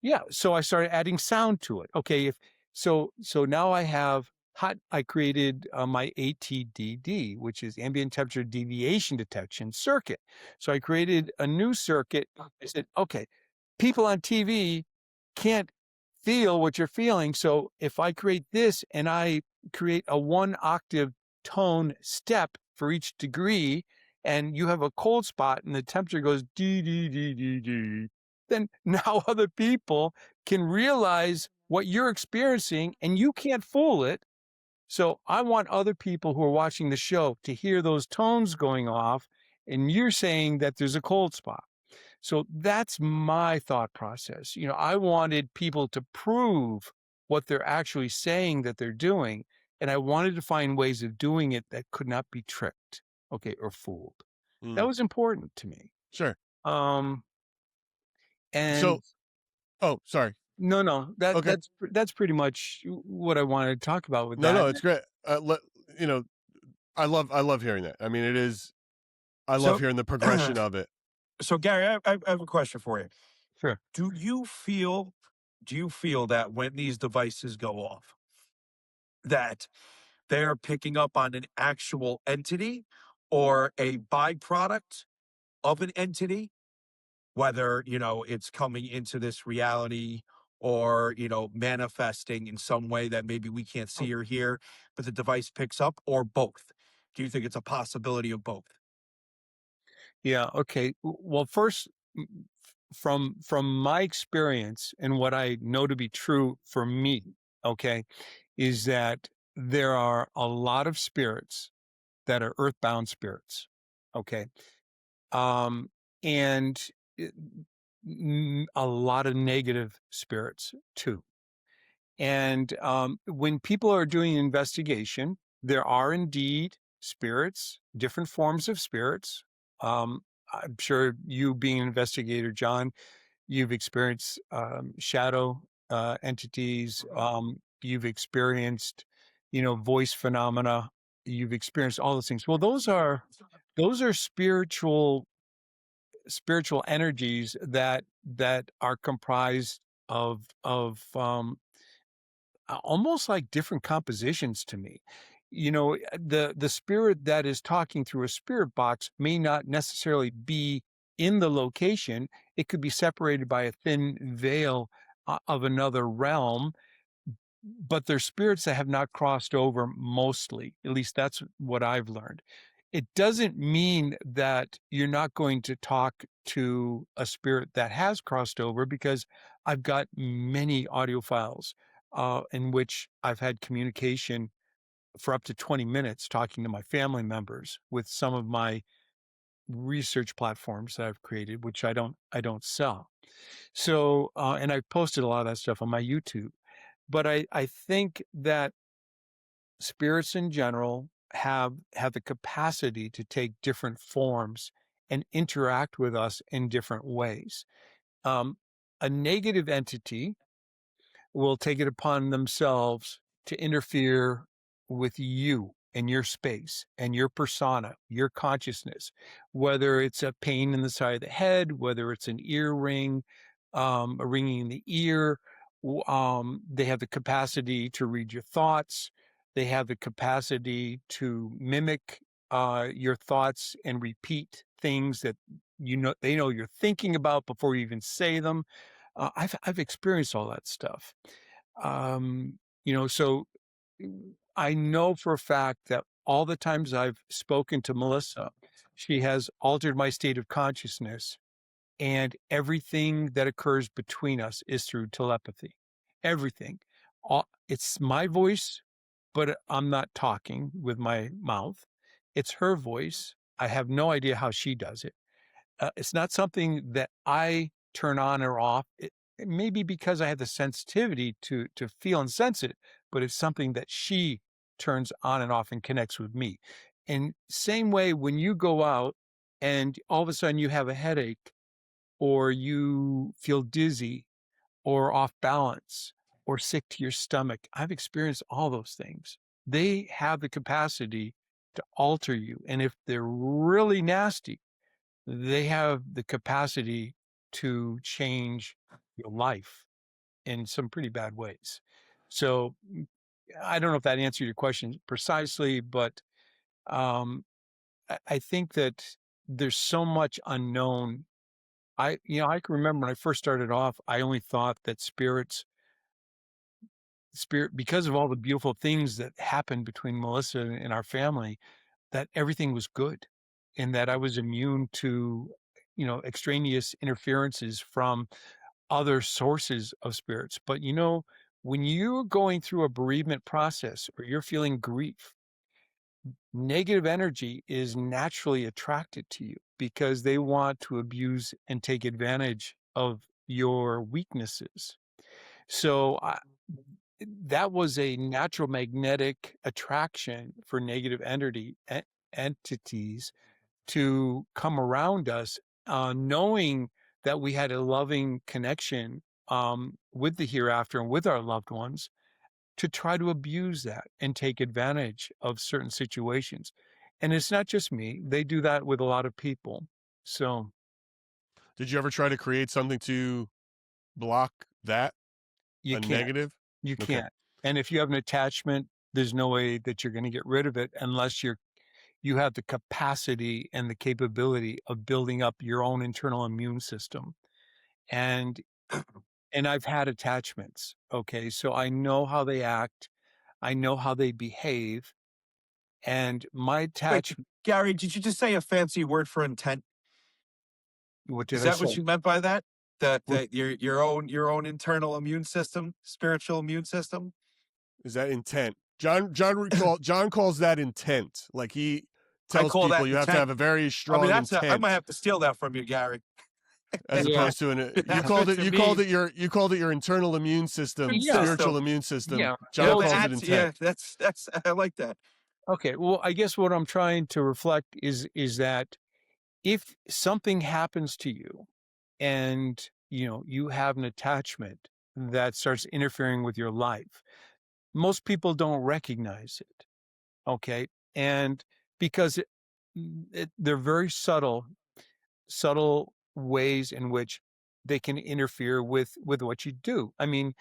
yeah, so I started adding sound to it. Okay, if so now I created my ATDD, which is ambient temperature deviation detection circuit. So I created a new circuit. I said, okay, people on TV can't feel what you're feeling. So if I create this and I create a 1 octave tone step for each degree, and you have a cold spot and the temperature goes d d d d d, then now other people can realize what you're experiencing and you can't fool it. So I want other people who are watching the show to hear those tones going off, and you're saying that there's a cold spot. So that's my thought process. I wanted people to prove what they're actually saying that they're doing, and I wanted to find ways of doing it that could not be tricked, okay, or fooled. That Mm, was important to me. sure. Um, and So, oh, sorry. no, Okay. that's pretty much what I wanted to talk about with No, that. no, it's great. You know, I love hearing that. I mean, I love So, hearing the progression of it. so Gary, I have a question for you. Sure. Do you feel that when these devices go off, that they're picking up on an actual entity or a byproduct of an entity, whether, it's coming into this reality or, manifesting in some way that maybe we can't see or hear, but the device picks up, or both? Do you think it's a possibility of both? Yeah. Okay. Well, first, from my experience and what I know to be true for me, okay, is that there are a lot of spirits that are earthbound spirits. Okay. Um, and it- a lot of negative spirits too. And when people are doing investigation, there are indeed spirits, different forms of spirits. I'm sure you, being an investigator, John, you've experienced shadow entities. You've experienced, voice phenomena. You've experienced all those things. Well, those are spiritual energies that are comprised of almost like different compositions to me. The spirit that is talking through a spirit box may not necessarily be in the location. It could be separated by a thin veil of another realm, but they're spirits that have not crossed over mostly. At least that's what I've learned. It doesn't mean that you're not going to talk to a spirit that has crossed over, because I've got many audio files in which I've had communication for up to 20 minutes talking to my family members with some of my research platforms that I've created, which I don't sell. So, and I've posted a lot of that stuff on my YouTube. But I think that spirits in general have the capacity to take different forms and interact with us in different ways. Um, a negative entity will take it upon themselves to interfere with you and your space and your persona, your consciousness, whether it's a pain in the side of the head, whether it's an ear ring, a ringing in the ear. They have the capacity to read your thoughts. They have the capacity to mimic your thoughts and repeat things that they know you're thinking about before you even say them. I've experienced all that stuff. So I know for a fact that all the times I've spoken to Melissa, she has altered my state of consciousness, and everything that occurs between us is through telepathy. Everything. It's my voice, but I'm not talking with my mouth. It's her voice. I have no idea how she does it. It's not something that I turn on or off. It may be because I have the sensitivity to feel and sense it, but it's something that she turns on and off and connects with me. And same way when you go out and all of a sudden you have a headache or you feel dizzy or off balance or sick to your stomach. I've experienced all those things. They have the capacity to alter you. And if they're really nasty, they have the capacity to change your life in some pretty bad ways. So I don't know if that answered your question precisely, but um, I think that there's so much unknown. I can remember when I first started off, I only thought that spirit, because of all the beautiful things that happened between Melissa and our family, that everything was good and that I was immune to, extraneous interferences from other sources of spirits. But, when you're going through a bereavement process or you're feeling grief, negative energy is naturally attracted to you because they want to abuse and take advantage of your weaknesses. So that was a natural magnetic attraction for negative entities to come around us, knowing that we had a loving connection with the hereafter and with our loved ones, to try to abuse that and take advantage of certain situations. And it's not just me; they do that with a lot of people. So Did you ever try to create something to block that? you A can't. negative? You Okay. can't. And if you have an attachment, there's no way that you're going to get rid of it unless you have the capacity and the capability of building up your own internal immune system. And I've had attachments. Okay. So I know how they act. I know how they behave. And my Wait, attachment, Gary, did you just say a fancy word for intent? what Is did I that say? what you meant by that? That What- that your own internal immune system, spiritual immune system? Is that intent? John calls that intent. Like he I tells call people that you have to intent. have a very I mean, strong I might intent have to steal that from you, Gary. as yeah. opposed to That's what to me. you called it your internal immune system, Yeah. spiritual System. immune system. Yeah. Yeah, John Well, calls it intent. that's I like that. okay. Well, I guess what I'm trying to reflect is that if something happens to you and you have an attachment that starts interfering with your life, most people don't recognize it. Okay. And because they're very subtle ways in which they can interfere with what you do. I mean,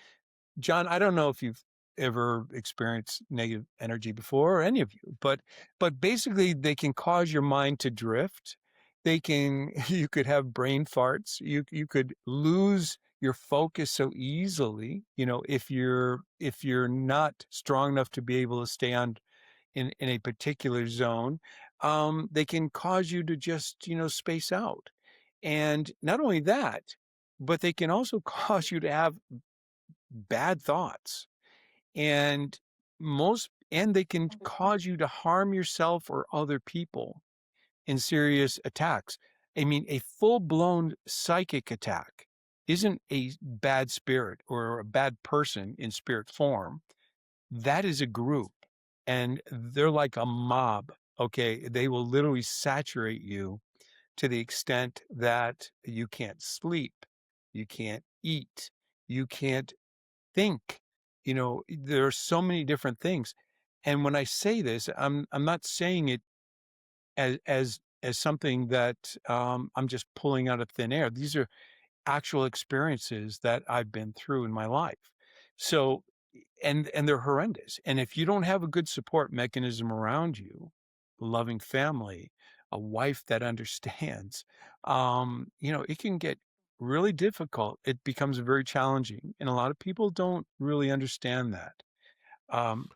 John, I don't know if you've ever experienced negative energy before, or any of you, but basically they can cause your mind to drift. They can you could have brain farts. You could lose your focus so easily, if you're not strong enough to be able to stay on in a particular zone. They can cause you to just, space out. And not only that, but they can also cause you to have bad thoughts, and they can cause you to harm yourself or other people in serious attacks. I mean, a full-blown psychic attack isn't a bad spirit or a bad person in spirit form. That is a group, and they're like a mob. Okay, they will literally saturate you to the extent that you can't sleep, you can't eat, you can't think. There are so many different things. And when I say this, I'm not saying it as something that I'm just pulling out of thin air. These are actual experiences that I've been through in my life. So, and they're horrendous. And if you don't have a good support mechanism around you, a loving family, a wife that understands, it can get really difficult. It becomes very challenging, and a lot of people don't really understand that. Um,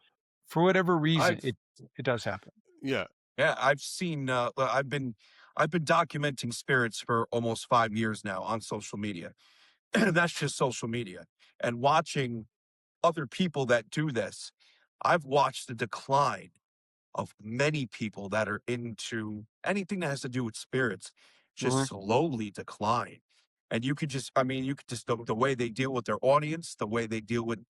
for whatever reason, I've it does happen. Yeah. Yeah, I've seen. I've been documenting spirits for almost 5 years now on social media. That's just social media, and watching other people that do this. I've watched the decline of many people that are into anything that has to do with spirits just Mhm. slowly decline. And you could just, I mean, you could just, the way they deal with their audience, the way they deal with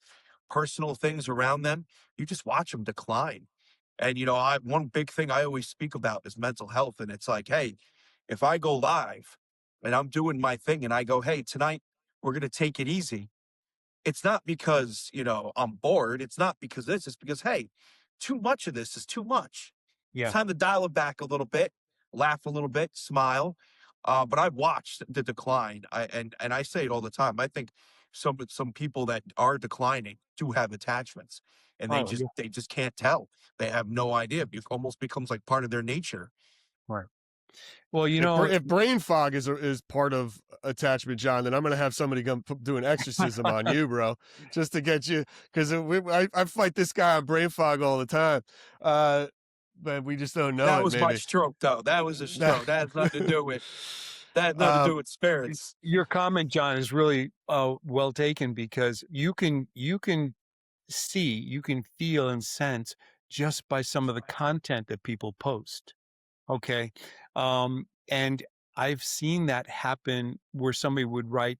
personal things around them, you just watch them decline. And, one big thing I always speak about is mental health. And it's like, hey, if I go live and I'm doing my thing and I go, hey, tonight we're going to take it easy, it's not because, I'm bored. It's not because this. It's because, hey, too much of this is too much. It's Yeah. time to dial it back a little bit, laugh a little bit, smile. But I've watched the decline. And I say it all the time. I think some people that are declining do have attachments, and they Oh, just yeah. they just can't tell. They have no idea. It almost becomes like part of their nature. Right. Well, If brain fog is part of attachment, John, then I'm going to have somebody come do an exorcism on you, bro, just to get you, because I fight this guy on brain fog all the time, but we just don't know That it. was my Maybe stroke, though. That was a stroke. That has nothing to do with spirits. your comment, John, is really well taken, because you can see, you can feel and sense just by some of the content that people post. Okay. And I've seen that happen where somebody would write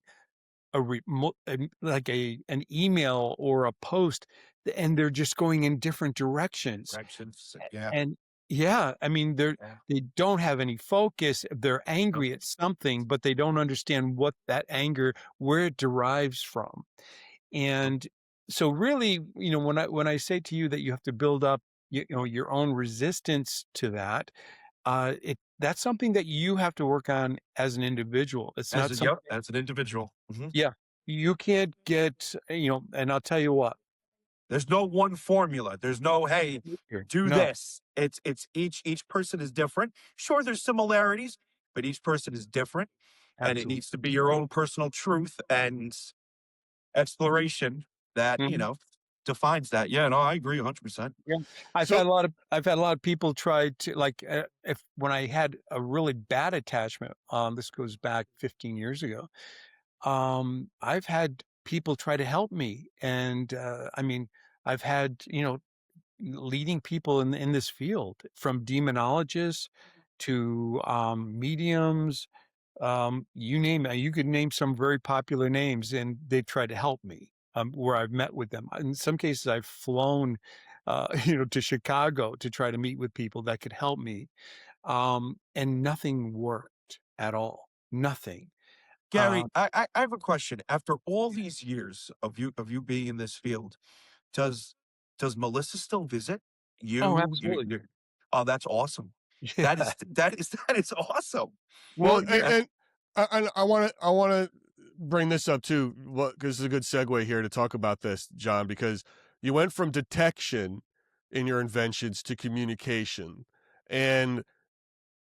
like an email or a post, and they're just going in different directions. Directions. Yeah. And yeah, I mean, Yeah. they don't have any focus. They're Nope. angry at something, but they don't understand what that anger, where it derives from. And so really, when I say to you that you have to build up, your own resistance to that, that's something that you have to work on as an individual. It's not something, As an individual. yeah, you can't get, and I'll tell you what. There's no one formula. There's no, hey, do No, this. It's each person is different. Sure, there's similarities, but each person is different. And it absolutely. needs to be your own personal truth and exploration that, Mhm. defines that. Yeah, no, I agree 100%. Yeah. I've So had a lot of people try to, like, if when I had a really bad attachment, this goes back 15 years ago. I've had people try to help me, and I mean, I've had, leading people in this field, from demonologists to mediums, you name it. You could name some very popular names, and they've tried to help me, where I've met with them. In some cases, I've flown, to Chicago to try to meet with people that could help me, and nothing worked at all. Nothing. Gary, I have a question. After all these years of you being in this field, does does Melissa still visit Oh, you? absolutely. Oh, that's awesome. That Yeah. is that is awesome. well, Well, yeah. and I want to bring this up too, because it's a good segue here to talk about this, John, because you went from detection in your inventions to communication, and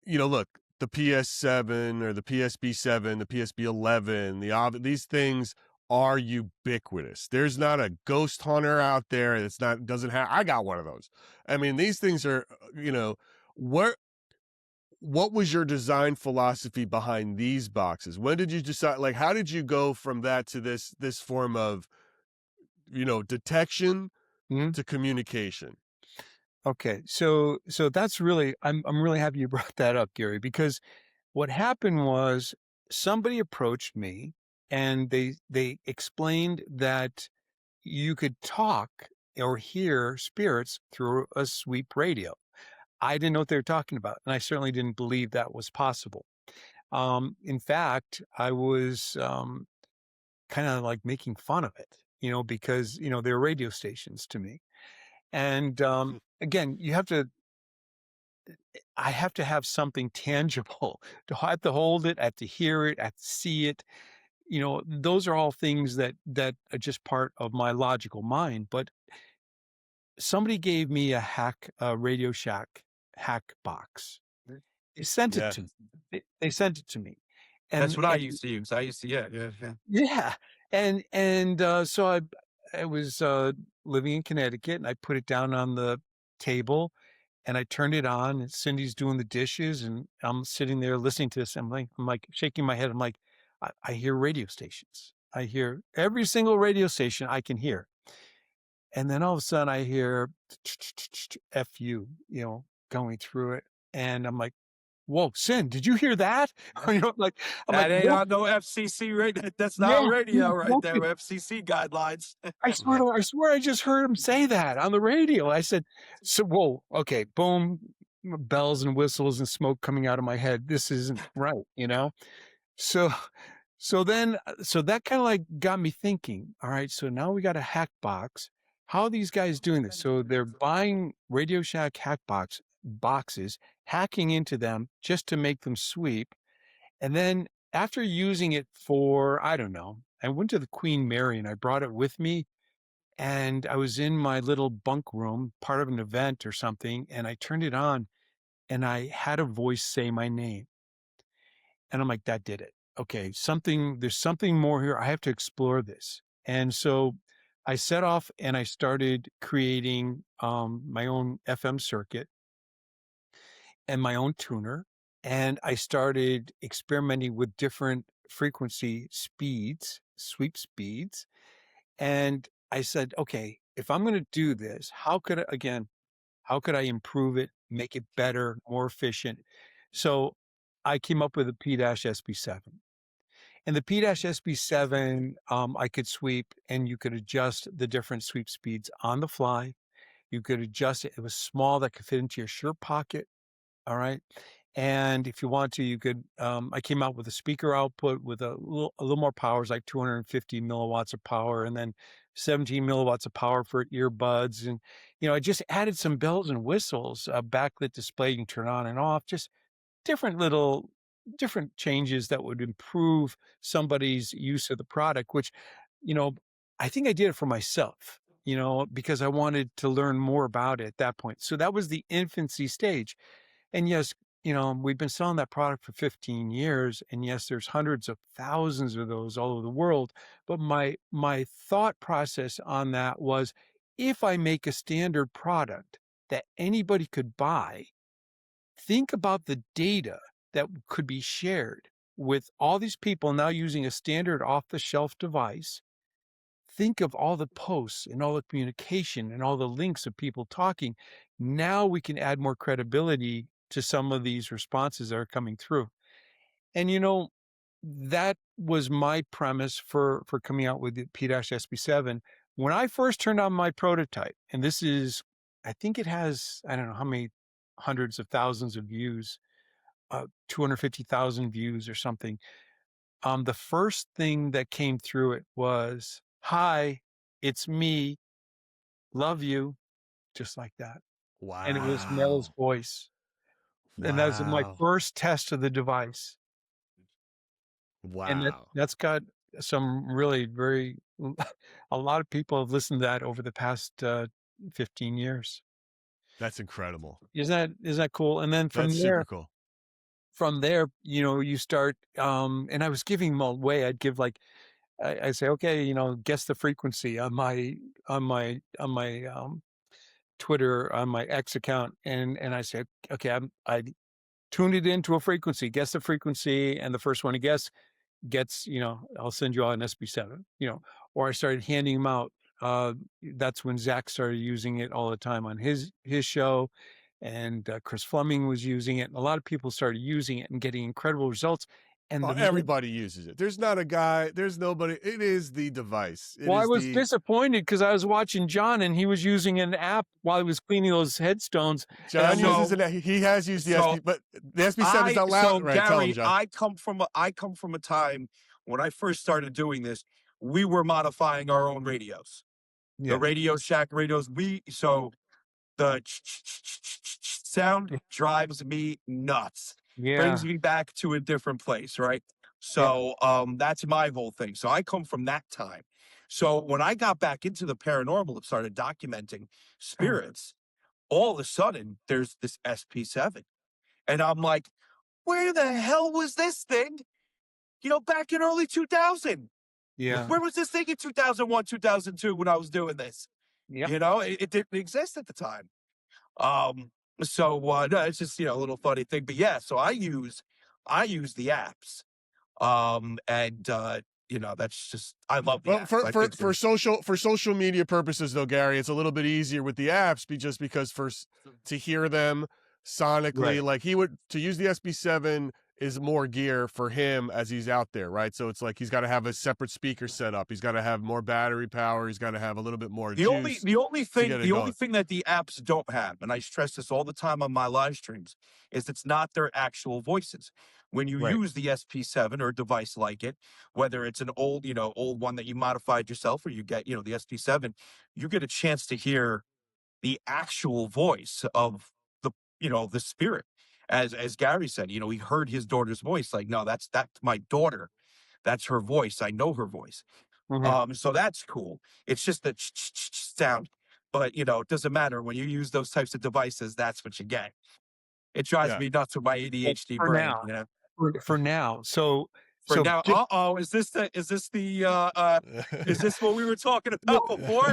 look, the PS7 or the PSB7, the PSB11, these things are ubiquitous. There's not a ghost hunter out there that's not doesn't have. I got one of those. I mean, these things are, where. What was your design philosophy behind these boxes? When did you decide? Like, how did you go from that to this form of, detection Mhm. to communication? Okay. So that's really, I'm really happy you brought that up, Gary, because what happened was somebody approached me, and they explained that you could talk or hear spirits through a sweep radio. I didn't know what they were talking about, and I certainly didn't believe that was possible. In fact, I was kind of like making fun of it, because they're radio stations to me. And again, I have to have something tangible. I have to hold it, I have to hear it, I have to see it. Those are all things that are just part of my logical mind. But somebody gave me a Radio Shack hack box. They sent it Yeah. to me. They sent it to me, That's and what I and used to use. I used to, yeah, yeah, yeah. yeah, and so I was living in Connecticut, and I put it down on the table, and I turned it on, and Cindy's doing the dishes, and I'm sitting there listening to this. I'm like shaking my head. I'm like, I hear radio stations. I hear every single radio station I can hear. And then all of a sudden I hear FU, going through it. And I'm like, whoa, Sin, did you hear that? You know, like, I'm like, That ain't what? on no FCC radio. That's Yeah, not radio right there. exactly. FCC guidelines. I swear I just heard him say that on the radio. I said, so, whoa, okay, boom, bells and whistles and smoke coming out of my head. This isn't right, you know? So, so that kind of like got me thinking, all right, so now we got a hack box. How are these guys doing this? So they're buying Radio Shack hack boxes, hacking into them just to make them sweep. And then after using it for, I don't know, I went to the Queen Mary and I brought it with me. And I was in my little bunk room, part of an event or something, and I turned it on and I had a voice say my name. And I'm like, that did it. Okay, there's something more here. I have to explore this. And so I set off and I started creating my own FM circuit and my own tuner. And I started experimenting with different frequency speeds, sweep speeds. And I said, okay, if I'm going to do this, how could I improve it, make it better, more efficient? So I came up with a P-SB7. And the P-SB7, I could sweep and you could adjust the different sweep speeds on the fly. You could adjust it. It was small that could fit into your shirt pocket. All right. And if you want to, you could, I came out with a speaker output with a little more power, it's like 250 milliwatts of power, and then 17 milliwatts of power for earbuds. And, you know, I just added some bells and whistles, a backlit display you can turn on and off, just different changes that would improve somebody's use of the product, which, you know, I think I did it for myself, you know, because I wanted to learn more about it at that point. So that was the infancy stage. And yes, you know, we've been selling that product for 15 years. And yes, there's hundreds of thousands of those all over the world. But my thought process on that was, if I make a standard product that anybody could buy, think about the data that could be shared with all these people now using a standard off-the-shelf device. Think of all the posts and all the communication and all the links of people talking. Now we can add more credibility to some of these responses that are coming through. And, you know, that was my premise for coming out with the P-SB7. When I first turned on my prototype, and this is, I think it has, I don't know how many hundreds of thousands of views, 250,000 views or something. The first thing that came through it was, "Hi, it's me, love you," just like that. And it was Mel's Wow. voice. And that was my Wow. first test of the device. And Wow. that's got some really very, a lot of people have listened to that over the past 15 years. That's incredible. Isn't that cool? And then That's super cool. from there, you know, you start, and I was giving them away. I'd give like, I say, okay, you know, guess the frequency on my Twitter, on my X account. And I said, okay, I tuned it into a frequency, guess the frequency. And the first one to guess gets, you know, I'll send you all an SB7, you know, or I started handing them out. That's when Zach started using it all the time on his show. And Chris Fleming was using it. And a lot of people started using it and getting incredible results. And everybody uses it. There's not a guy, there's nobody. It is the device. I was disappointed because I was watching John and he was using an app while he was cleaning those headstones. John uses it. He has used the SB, but the SB7 is not loud. So right? Gary, Tell him, John. I come from a time when I first started doing this, we were modifying our own radios. Yeah. The Radio Shack radios. So the sound drives me nuts. Yeah. Brings me back to a different place, right? So that's my whole thing. So I come from that time. So when I got back into the paranormal and started documenting spirits, all of a sudden there's this SP7. And I'm like, where the hell was this thing? You know, back in early 2000. Yeah. Where was this thing in 2001, 2002 when I was doing this? Yep. You know, it didn't exist at the time. So no, it's just, you know, a little funny thing. But yeah, so I use the apps. You know, that's just, I love the apps. For social media purposes though, Gary, it's a little bit easier with the apps just because to hear them sonically. Right. Like he would to use the SB7 is more gear for him as he's out there, right? So it's like he's got to have a separate speaker set up. He's got to have more battery power. He's got to have a little bit more juice The only to thing get it the only going. thing that the apps don't have, and I stress this all the time on my live streams, is it's not their actual voices. When you Right. use the SP7 or a device like it, whether it's an old, old one that you modified yourself or you get, the SP7, you get a chance to hear the actual voice of the, the spirit. As Gary said, he heard his daughter's voice. Like, no, that's my daughter. That's her voice. I know her voice. Mhm. So that's cool. It's just the sound, but it doesn't matter when you use those types of devices. That's what you get. It drives Yeah. me nuts with my Well, ADHD for brain. now. For now. So For so now, just is this what we were talking well, about before?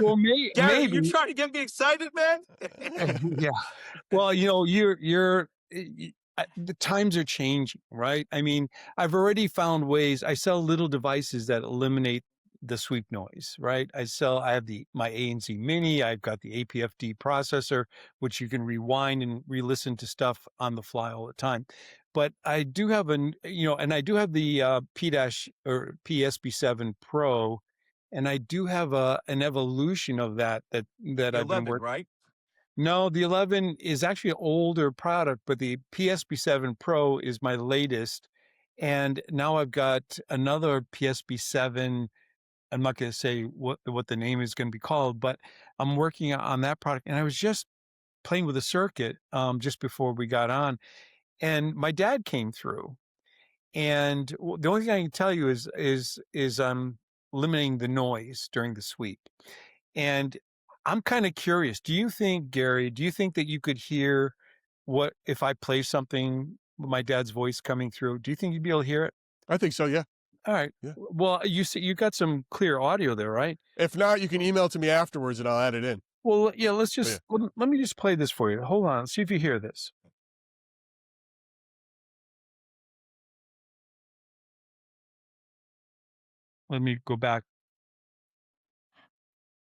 Gary, you maybe. trying to get me excited, man? Yeah. Well, the times are changing, right? I mean, I've already found ways. I sell little devices that eliminate the sweep noise, right? I have my ANC Mini. I've got the APFD processor, which you can rewind and re-listen to stuff on the fly all the time. But I do have and I do have the P dash or PSB7 Pro, and I do have an evolution of that The I've been 11, working. right? No, the 11 is actually an older product, but the PSB7 Pro is my latest. And now I've got another PSB7. I'm not going to say what the name is going to be called, but I'm working on that product. And I was just playing with a circuit just before we got on, and my dad came through. And the only thing I can tell you is limiting the noise during the sweep. And I'm kind of curious. Do you think, Gary, that you could hear what if I play something with my dad's voice coming through? Do you think you'd be able to hear it? I think so, yeah. All right. Yeah. Well, you got some clear audio there, right? If not, you can email to me afterwards and I'll add it in. Well, yeah, yeah. let me just play this for you. Hold on. See if you hear this. Let me go back.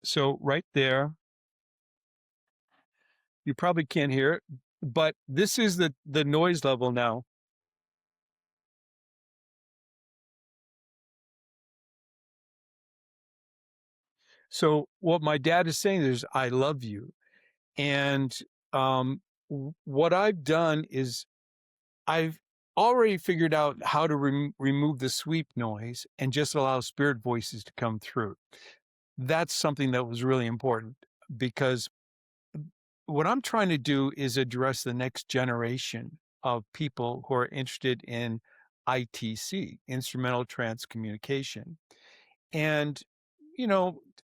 So right there, you probably can't hear it, but this is the noise level now. So what my dad is saying is, I love you. And what I've done is I've already figured out how to remove the sweep noise and just allow spirit voices to come through. That's something that was really important, because what I'm trying to do is address the next generation of people who are interested in ITC, instrumental transcommunication. And,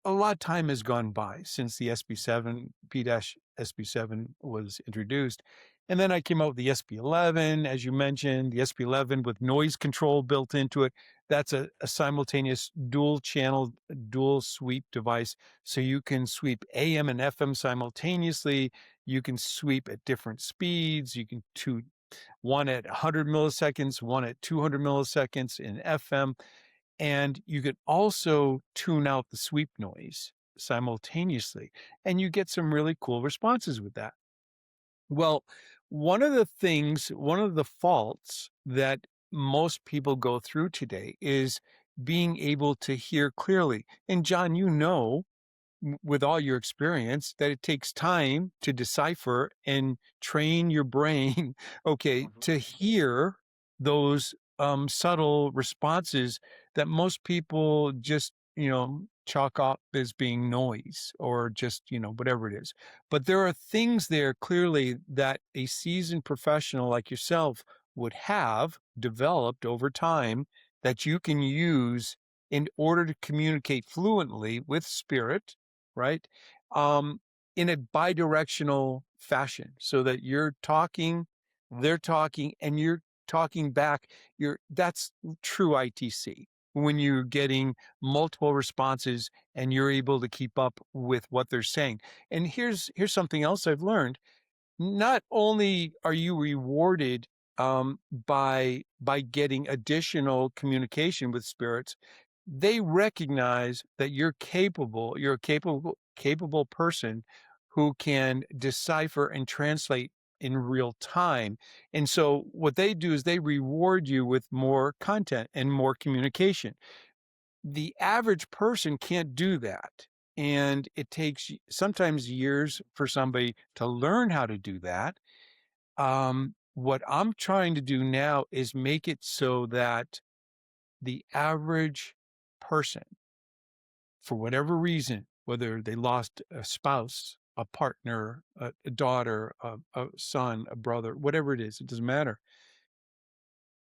a lot of time has gone by since the SB7, P-SB7 was introduced. And then I came out with the SB11, as you mentioned, the SB11 with noise control built into it. That's a simultaneous dual channel, dual sweep device. So you can sweep AM and FM simultaneously. You can sweep at different speeds. You can one at 100 milliseconds, one at 200 milliseconds in FM. And you could also tune out the sweep noise simultaneously, and you get some really cool responses with that. Well, one of the faults that most people go through today is being able to hear clearly. And John, with all your experience, that it takes time to decipher and train your brain, okay, to hear those subtle responses that most people just, chalk up as being noise or just, whatever it is. But there are things there clearly that a seasoned professional like yourself would have developed over time that you can use in order to communicate fluently with spirit, right? In a bidirectional fashion, so that you're talking, they're talking, and you're talking back. That's true ITC, when you're getting multiple responses and you're able to keep up with what they're saying. And here's something else I've learned. Not only are you rewarded by getting additional communication with spirits, they recognize that you're a capable person who can decipher and translate in real time. And so what they do is they reward you with more content and more communication. The average person can't do that. And it takes sometimes years for somebody to learn how to do that. What I'm trying to do now is make it so that the average person, for whatever reason, whether they lost a spouse, a partner, a daughter, a son, a brother, whatever it is, it doesn't matter.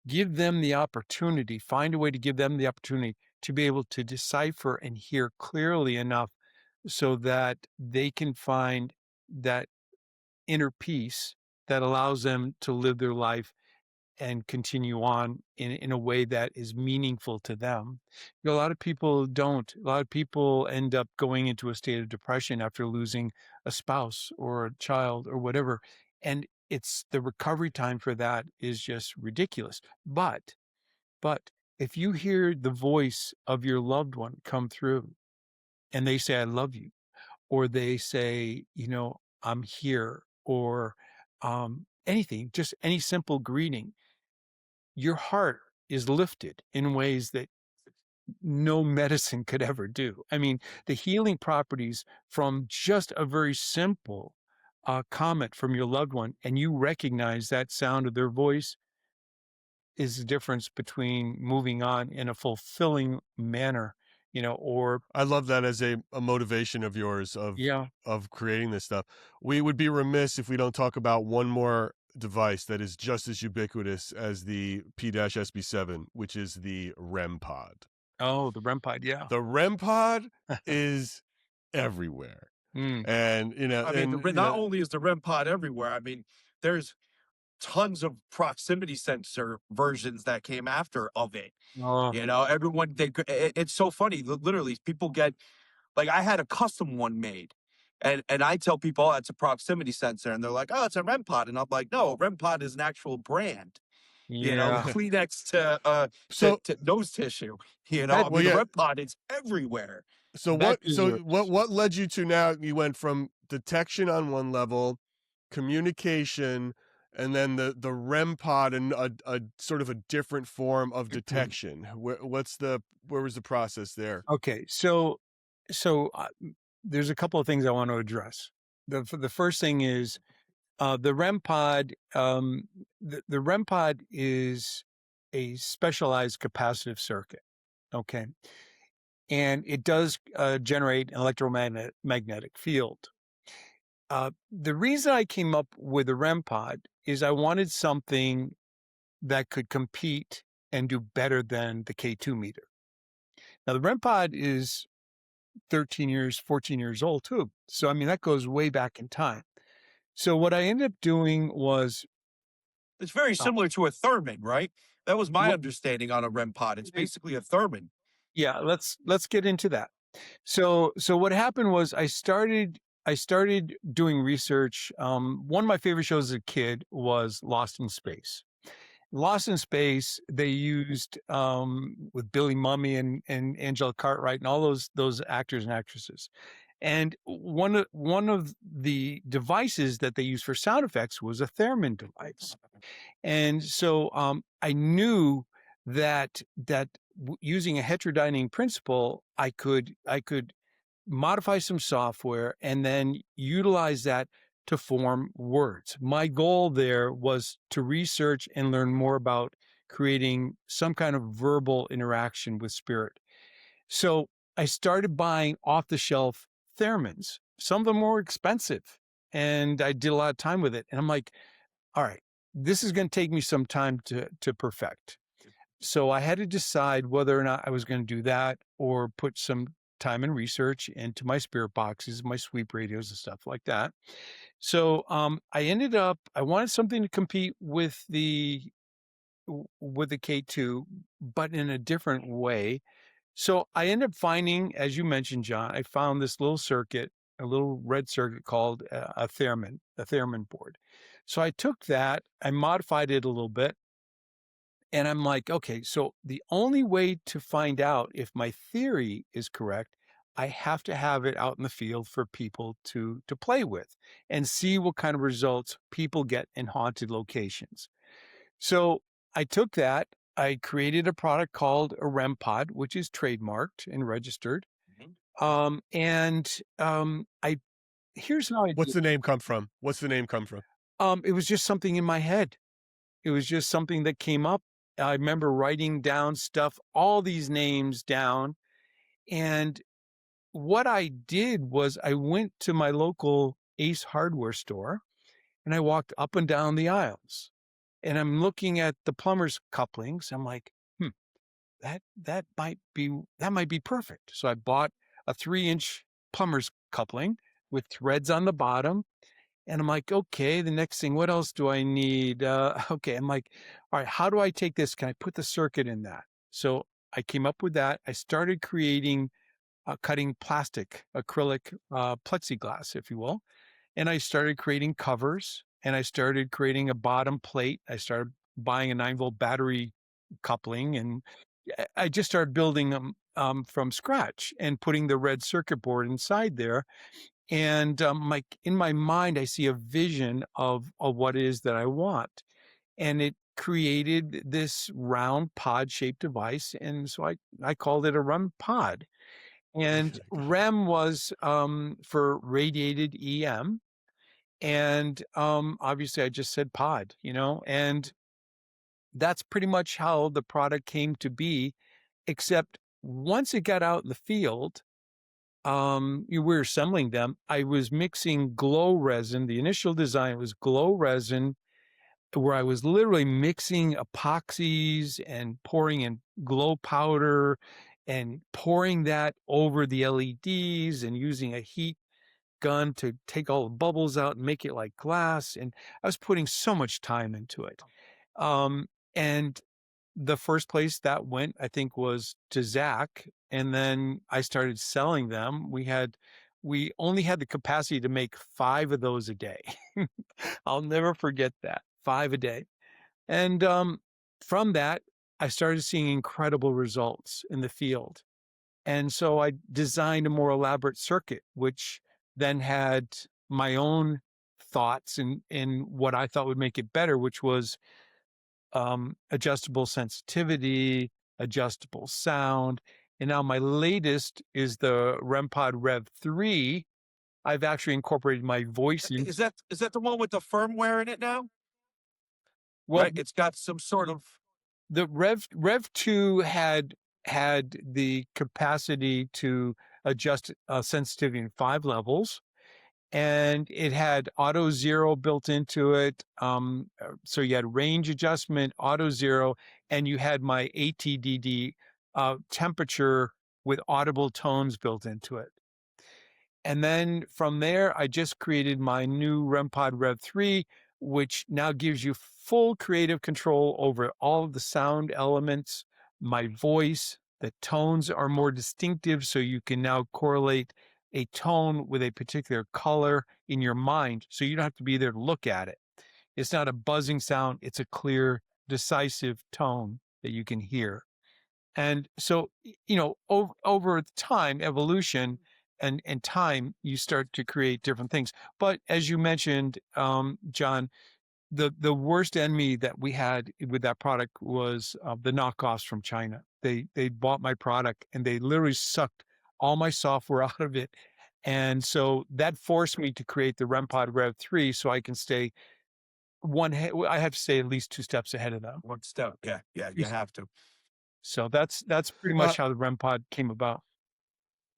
Give them the opportunity, find a way to give them the opportunity to be able to decipher and hear clearly enough so that they can find that inner peace that allows them to live their life and continue on in a way that is meaningful to them. A lot of people don't. A lot of people end up going into a state of depression after losing a spouse or a child or whatever. And it's the recovery time for that is just ridiculous. But if you hear the voice of your loved one come through and they say, I love you, or they say, I'm here, or anything, just any simple greeting, your heart is lifted in ways that no medicine could ever do. I mean, the healing properties from just a very simple comment from your loved one, and you recognize that sound of their voice is the difference between moving on in a fulfilling manner, or I love that as a motivation of yours yeah. of creating this stuff. We would be remiss if we don't talk about one more device that is just as ubiquitous as the P-SB7, which is the REM pod. Oh, the REM Pod, yeah. The REM pod is everywhere. And, not only is the REM pod everywhere, I mean, there's tons of proximity sensor versions that came after of it. Oh, Everyone, it's so funny. Literally, people get, like, I had a custom one made. And I tell people, oh, it's a proximity sensor. And they're like, oh, it's a REM pod. And I'm like, no, REM pod is an actual brand. yeah. Kleenex to nose tissue. That- The REM pod is everywhere. So what led you to now? You went from detection on one level, communication, and then the REM pod and a sort of a different form of detection. Where was the process there? Okay, so there's a couple of things I want to address. The first thing is the REM pod. The REM pod is a specialized capacitive circuit. Okay, and it does generate an electromagnetic field. The reason I came up with the REM pod is I wanted something that could compete and do better than the K2 meter. Now, the REM pod is 14 years old too. So, I mean, that goes way back in time. So what I ended up doing was... It's very similar to a Thurman, right? That was my understanding on a REM pod. It's basically a Thurman. Yeah, let's get into that. So what happened was I started doing research. One of my favorite shows as a kid was Lost in Space. Lost in Space, they used with Billy Mumy and Angela Cartwright and all those actors and actresses. And one of the devices that they used for sound effects was a theremin device. And so I knew that using a heterodyning principle, I could modify some software and then utilize that to form words. My goal there was to research and learn more about creating some kind of verbal interaction with spirit. So I started buying off-the-shelf theremins. Some of them were expensive, and I did a lot of time with it. And I'm like, all right, this is going to take me some time to perfect. So I had to decide whether or not I was going to do that or put some time and research into my spirit boxes, my sweep radios and stuff like that. So I wanted something to compete with the K2, but in a different way. So I ended up finding, as you mentioned, John, I found this little circuit, a little red circuit called a theremin board. So I took that, I modified it a little bit, and I'm like, okay, so the only way to find out if my theory is correct, I have to have it out in the field for people to play with and see what kind of results people get in haunted locations. So I took that, I created a product called a REM Pod, which is trademarked and registered. Mhm. I here's how I What's did. the name come from? What's the name come from? It was just something in my head. It was just something that came up. I remember writing down stuff, all these names down. And what I did was I went to my local Ace Hardware store and I walked up and down the aisles and I'm looking at the plumber's couplings. I'm like, that might be perfect. So I bought a 3-inch plumber's coupling with threads on the bottom. And I'm like, okay, the next thing, what else do I need? Okay, I'm like, all right, how do I take this? Can I put the circuit in that? So I came up with that. I started creating, cutting plastic, acrylic, plexiglass, if you will. And I started creating covers and I started creating a bottom plate. I started buying a 9-volt battery coupling and I just started building them from scratch and putting the red circuit board inside there. And in my mind, I see a vision of what it is that I want, and it created this round pod shaped device, and so I called it a REM pod. And REM was for radiated EM, and obviously I just said pod, and that's pretty much how the product came to be. Except once it got out in the field, you were assembling them. I was mixing glow resin. The initial design was glow resin, where I was literally mixing epoxies and pouring in glow powder and pouring that over the LEDs and using a heat gun to take all the bubbles out and make it like glass. And I was putting so much time into it. And the first place that went, I think, was to Zach, and then I started selling them. We only had the capacity to make 5 of those a day. I'll never forget that, 5 a day. And from that, I started seeing incredible results in the field. And so I designed a more elaborate circuit, which then had my own thoughts and what I thought would make it better, which was adjustable sensitivity, adjustable sound. And now my latest is the REM Pod Rev 3. I've actually incorporated my voice in. Is that the one with the firmware in it now? Well, Right? It's got some sort of the Rev 2 had the capacity to adjust sensitivity in 5 levels. And it had auto zero built into it. So you had range adjustment, auto zero, and you had my ATDD temperature with audible tones built into it. And then from there, I just created my new REM Pod Rev 3, which now gives you full creative control over all of the sound elements, my voice. The tones are more distinctive, so you can now correlate a tone with a particular color in your mind, so you don't have to be there to look at it. It's not a buzzing sound, it's a clear, decisive tone that you can hear. And so, over time, evolution and time, you start to create different things. But as you mentioned, John, the worst enemy that we had with that product was the knockoffs from China. They bought my product and they literally sucked all my software out of it. And so that forced me to create the REM Pod Rev 3 so I can stay I have to stay at least 2 steps ahead of them. one step. Yeah, you have to. So that's pretty Uh, much how the REM Pod came about.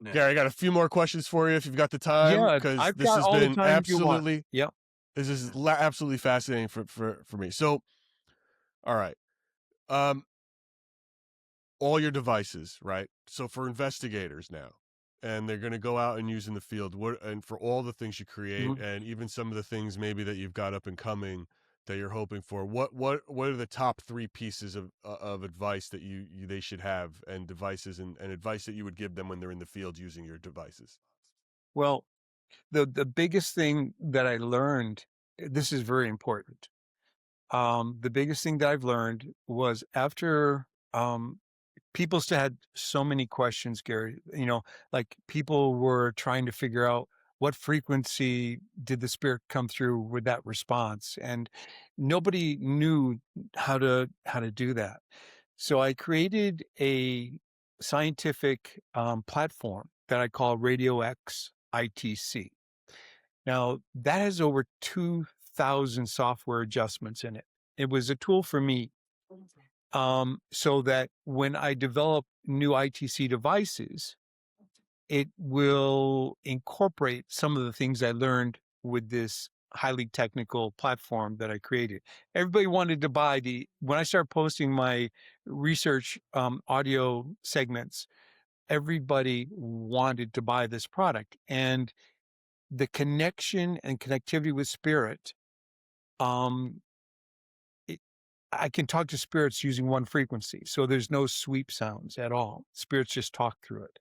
Yeah. Gary, I got a few more questions for you if you've got the time, Yeah, because I've this got has all the been time you want. absolutely Yep. this is absolutely fascinating for me. So, all right, um, all your devices, right? So for investigators now, and they're going to go out and use in the field, and for all the things you create, Mhm. and even some of the things maybe that you've got up and coming that you're hoping for, what are the top 3 pieces of advice that they should have, and devices and advice that you would give them when they're in the field using your devices? Well, the biggest thing that I learned, this is very important. The biggest thing that I've learned was after people still had so many questions, Gary. Like people were trying to figure out what frequency did the spirit come through with that response, and nobody knew how to do that. So I created a scientific platform that I call Radio X ITC. Now that has over 2,000 software adjustments in it. It was a tool for me, so that when I develop new ITC devices, it will incorporate some of the things I learned with this highly technical platform that I created. Everybody wanted to buy when I started posting my research audio segments, everybody wanted to buy this product. And the connection and connectivity with spirit, um, I can talk to spirits using one frequency. So there's no sweep sounds at all. Spirits just talk through it.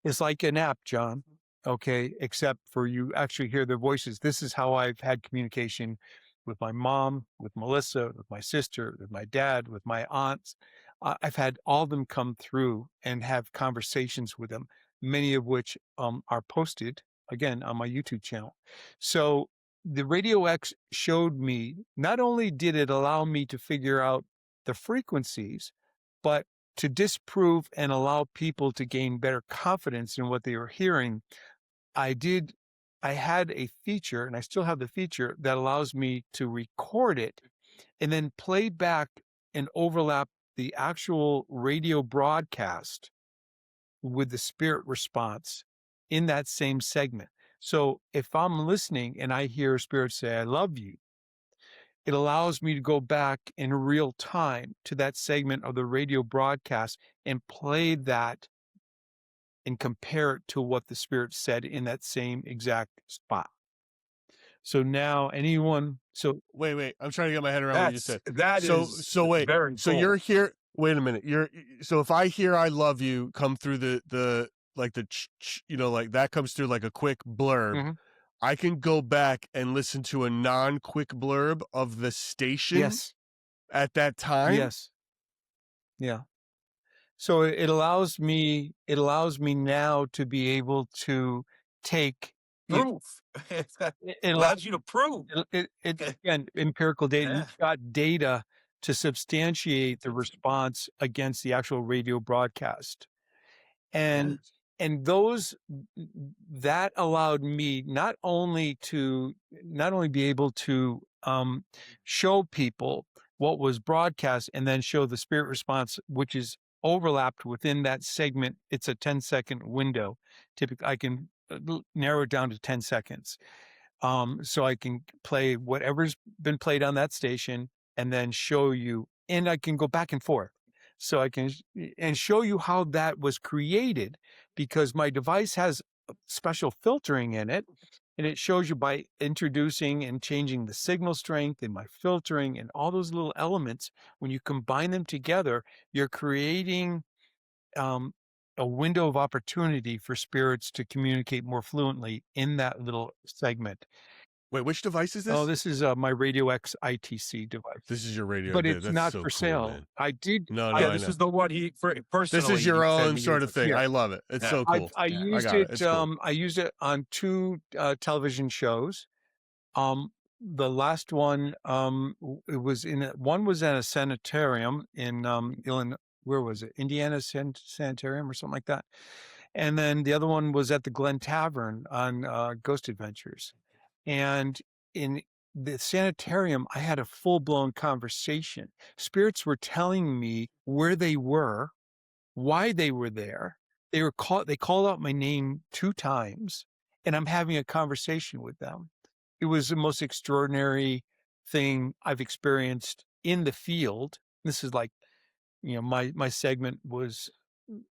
It's like an app, John. Okay. Except for you actually hear their voices. This is how I've had communication with my mom, with Melissa, with my sister, with my dad, with my aunts. I've had all of them come through and have conversations with them, many of which are posted again on my YouTube channel. So the Radio X showed me, not only did it allow me to figure out the frequencies, but to disprove and allow people to gain better confidence in what they were hearing. I had a feature, and I still have the feature, that allows me to record it and then play back and overlap the actual radio broadcast with the spirit response in that same segment. So if I'm listening and I hear a spirit say, "I love you," it allows me to go back in real time to that segment of the radio broadcast and play that and compare it to what the spirit said in that same exact spot. So now Wait, I'm trying to get my head around what you said. That is So wait, very so cool. you're here. Wait a minute. So if I hear "I love you" come through the like like that comes through like a quick blurb, Mhm. I can go back and listen to a non-quick blurb of the station Yes, at that time. yes, yeah. So it allows me now to be able to take Proof. it Allows you to prove. again, empirical data. Yeah. You've got data to substantiate the response against the actual radio broadcast. And Yes. and those that allowed me not only be able to show people what was broadcast and then show the spirit response, which is overlapped within that segment. It's a 10-second window. Typically, I can narrow it down to 10 seconds. So I can play whatever's been played on that station and then show you, and I can go back and forth. So I can and show you how that was created, because my device has special filtering in it, and it shows you by introducing and changing the signal strength and my filtering and all those little elements. When you combine them together, you're creating um, a window of opportunity for spirits to communicate more fluently in that little segment. Wait, which device is this? Oh, this is my Radio X ITC device. This is your radio. But dude. it's That's not so for cool, sale. man. I did. No, Yeah, I this know. is the one he personally. This is your he sent own me sort of thing. here. I love it. It's Yeah. so cool. I Yeah, I used got it. it. It's cool. I used it on 2 television shows. The last one, it was one was in a sanitarium in Illinois. Where was it? Indiana Sanitarium or something like that. And then the other one was at the Glen Tavern on Ghost Adventures. And in the sanitarium, I had a full-blown conversation. Spirits were telling me where they were, why they were there. They called out my name 2 times, and I'm having a conversation with them. It was the most extraordinary thing I've experienced in the field. This is like, my segment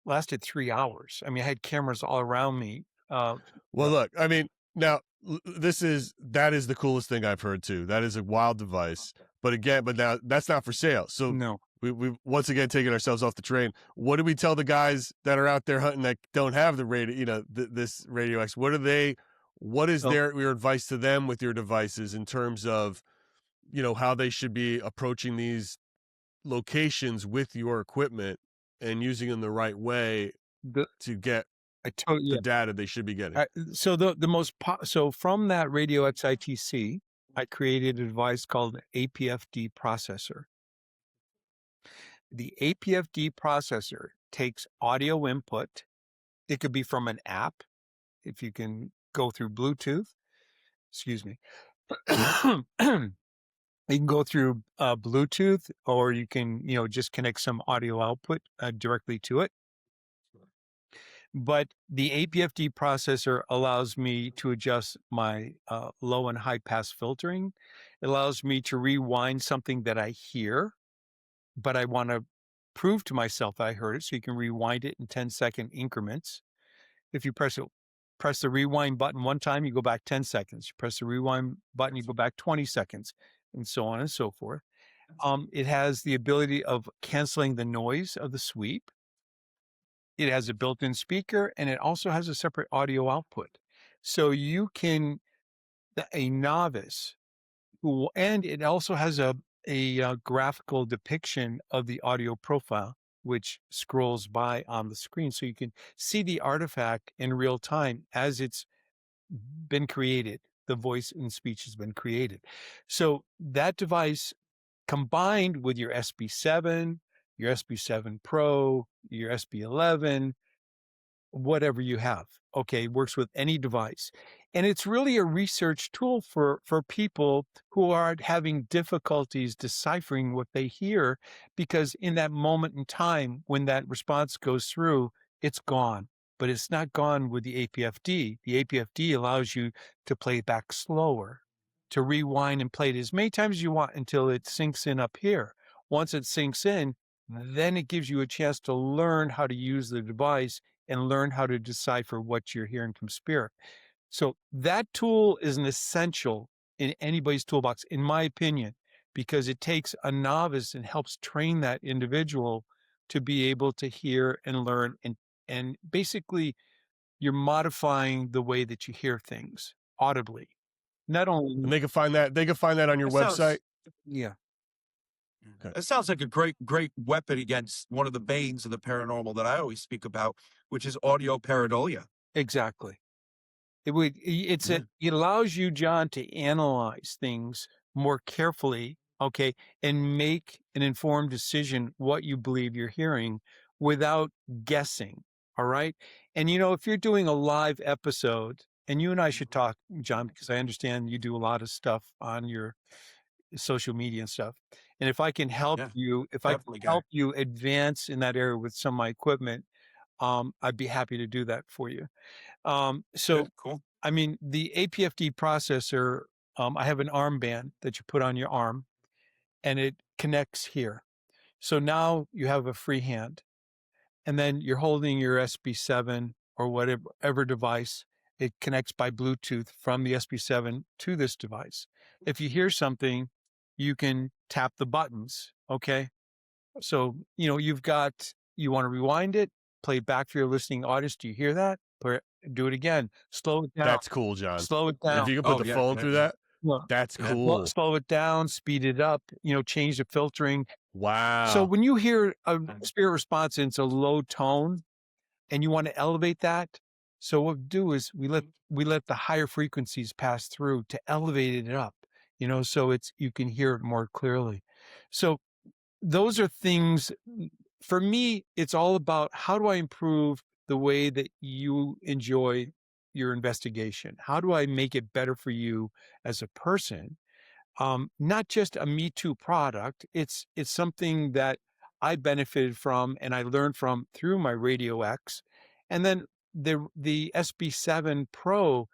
lasted 3 hours. I mean, I had cameras all around me. Well, look, I mean, now that is the coolest thing I've heard too. That is a wild device. But now that's not for sale. So No. we've once again taken ourselves off the train. What do we tell the guys that are out there hunting that don't have the radio, this Radio X? What is your advice to them with your devices in terms of, how they should be approaching these locations with your equipment and using them the right way The to get I told the yeah. data they should be getting. So so from that radio XITC, I created a device called an APFD processor. The APFD processor takes audio input. It could be from an app, if you can go through Bluetooth. Excuse me. You can go through Bluetooth, or you can, just connect some audio output directly to it. But the APFD processor allows me to adjust my low and high pass filtering. It allows me to rewind something that I hear, but I want to prove to myself that I heard it. So you can rewind it in 10-second increments. If you press the rewind button one time, you go back 10 seconds. You press the rewind button, you go back 20 seconds, and so on and so forth. It has the ability of canceling the noise of the sweep. It has a built-in speaker, and it also has a separate audio output. So you can, a novice and it also has a graphical depiction of the audio profile, which scrolls by on the screen. So you can see the artifact in real time as it's been created. The voice and speech has been created. So that device, combined with your SB7, your SB7 Pro, your SB11, whatever you have, okay, works with any device. And it's really a research tool for people who are having difficulties deciphering what they hear, because in that moment in time when that response goes through, it's gone. But it's not gone with the APFD. The APFD allows you to play it back slower, to rewind and play it as many times as you want until it sinks in up here. Once it sinks in, then it gives you a chance to learn how to use the device and learn how to decipher what you're hearing from spirit. So that tool is an essential in anybody's toolbox, in my opinion, because it takes a novice and helps train that individual to be able to hear and learn. And basically, you're modifying the way that you hear things audibly. Not only, And they can find that on your That sounds- website. yeah, It sounds like a great weapon against one of the banes of the paranormal that I always speak about, which is audio pareidolia. exactly. It allows you, John, to analyze things more carefully, okay, and make an informed decision what you believe you're hearing without guessing. All right. And if you're doing a live episode, and you and I should talk, John, because I understand you do a lot of stuff on your social media and stuff. And if I can help you, if I can help you advance in that area with some of my equipment, I'd be happy to do that for you. So cool. I mean, the APFD processor, I have an armband that you put on your arm, and it connects here. So now you have a free hand, and then you're holding your SB7 or whatever device. It connects by Bluetooth from the SB7 to this device. If you hear something, you can tap the buttons. Okay. So, you want to rewind it, play it back for your listening audience. Do you hear that? Do it again. Slow it down. That's cool, John. Slow it down. If you can put the phone through that, that's cool. Slow it down, speed it up, change the filtering. Wow. So when you hear a spirit response and it's a low tone and you want to elevate that, so what we do is we let the higher frequencies pass through to elevate it up, so you can hear it more clearly. So those are things, for me, it's all about how do I improve the way that you enjoy your investigation? How do I make it better for you as a person? Not just a Me Too product. It's something that I benefited from and I learned from through my Radio X. And then the SB7 Pro,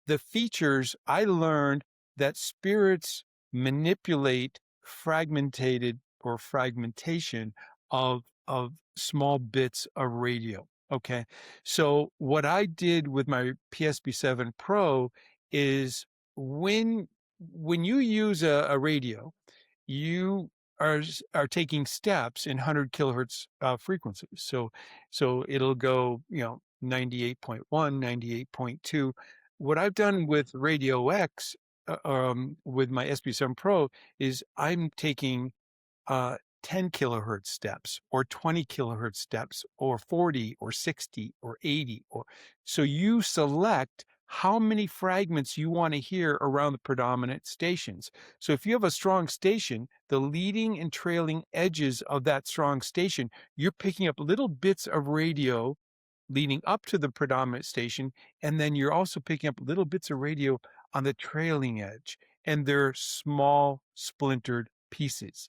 the features, I learned that spirits manipulate fragmentation of small bits of radio. Okay. So what I did with my PSB7 Pro is when you use a radio, you are taking steps in 100 kilohertz frequencies. So it'll go, 98.1, 98.2. What I've done with Radio X, with my SB7 Pro, is I'm taking 10 kilohertz steps or 20 kilohertz steps or 40 or 60 or 80 or so you select how many fragments you want to hear around the predominant stations. So if you have a strong station, the leading and trailing edges of that strong station, you're picking up little bits of radio leading up to the predominant station, and then you're also picking up little bits of radio on the trailing edge, and they're small splintered pieces.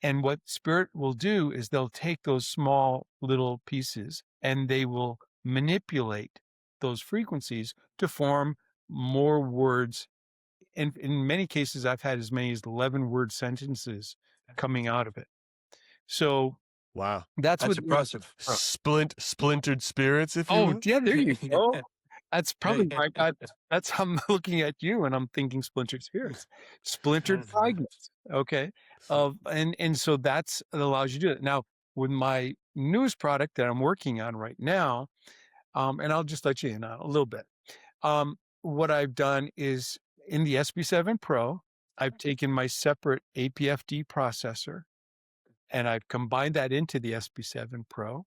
And what Spirit will do is they'll take those small little pieces and they will manipulate those frequencies to form more words. And in many cases, I've had as many as 11 word sentences coming out of it. So Wow. that's what impressive. Splintered Spirits, if you Oh, will. yeah, there you go. That's probably why that's how I'm looking at you and I'm thinking Splintered Spirits, splintered fragments. Okay. And so that's it allows you to do it. Now, with my newest product that I'm working on right now, and I'll just let you in on a little bit. What I've done is in the SB7 Pro, I've taken my separate APFD processor and I've combined that into the SB7 Pro.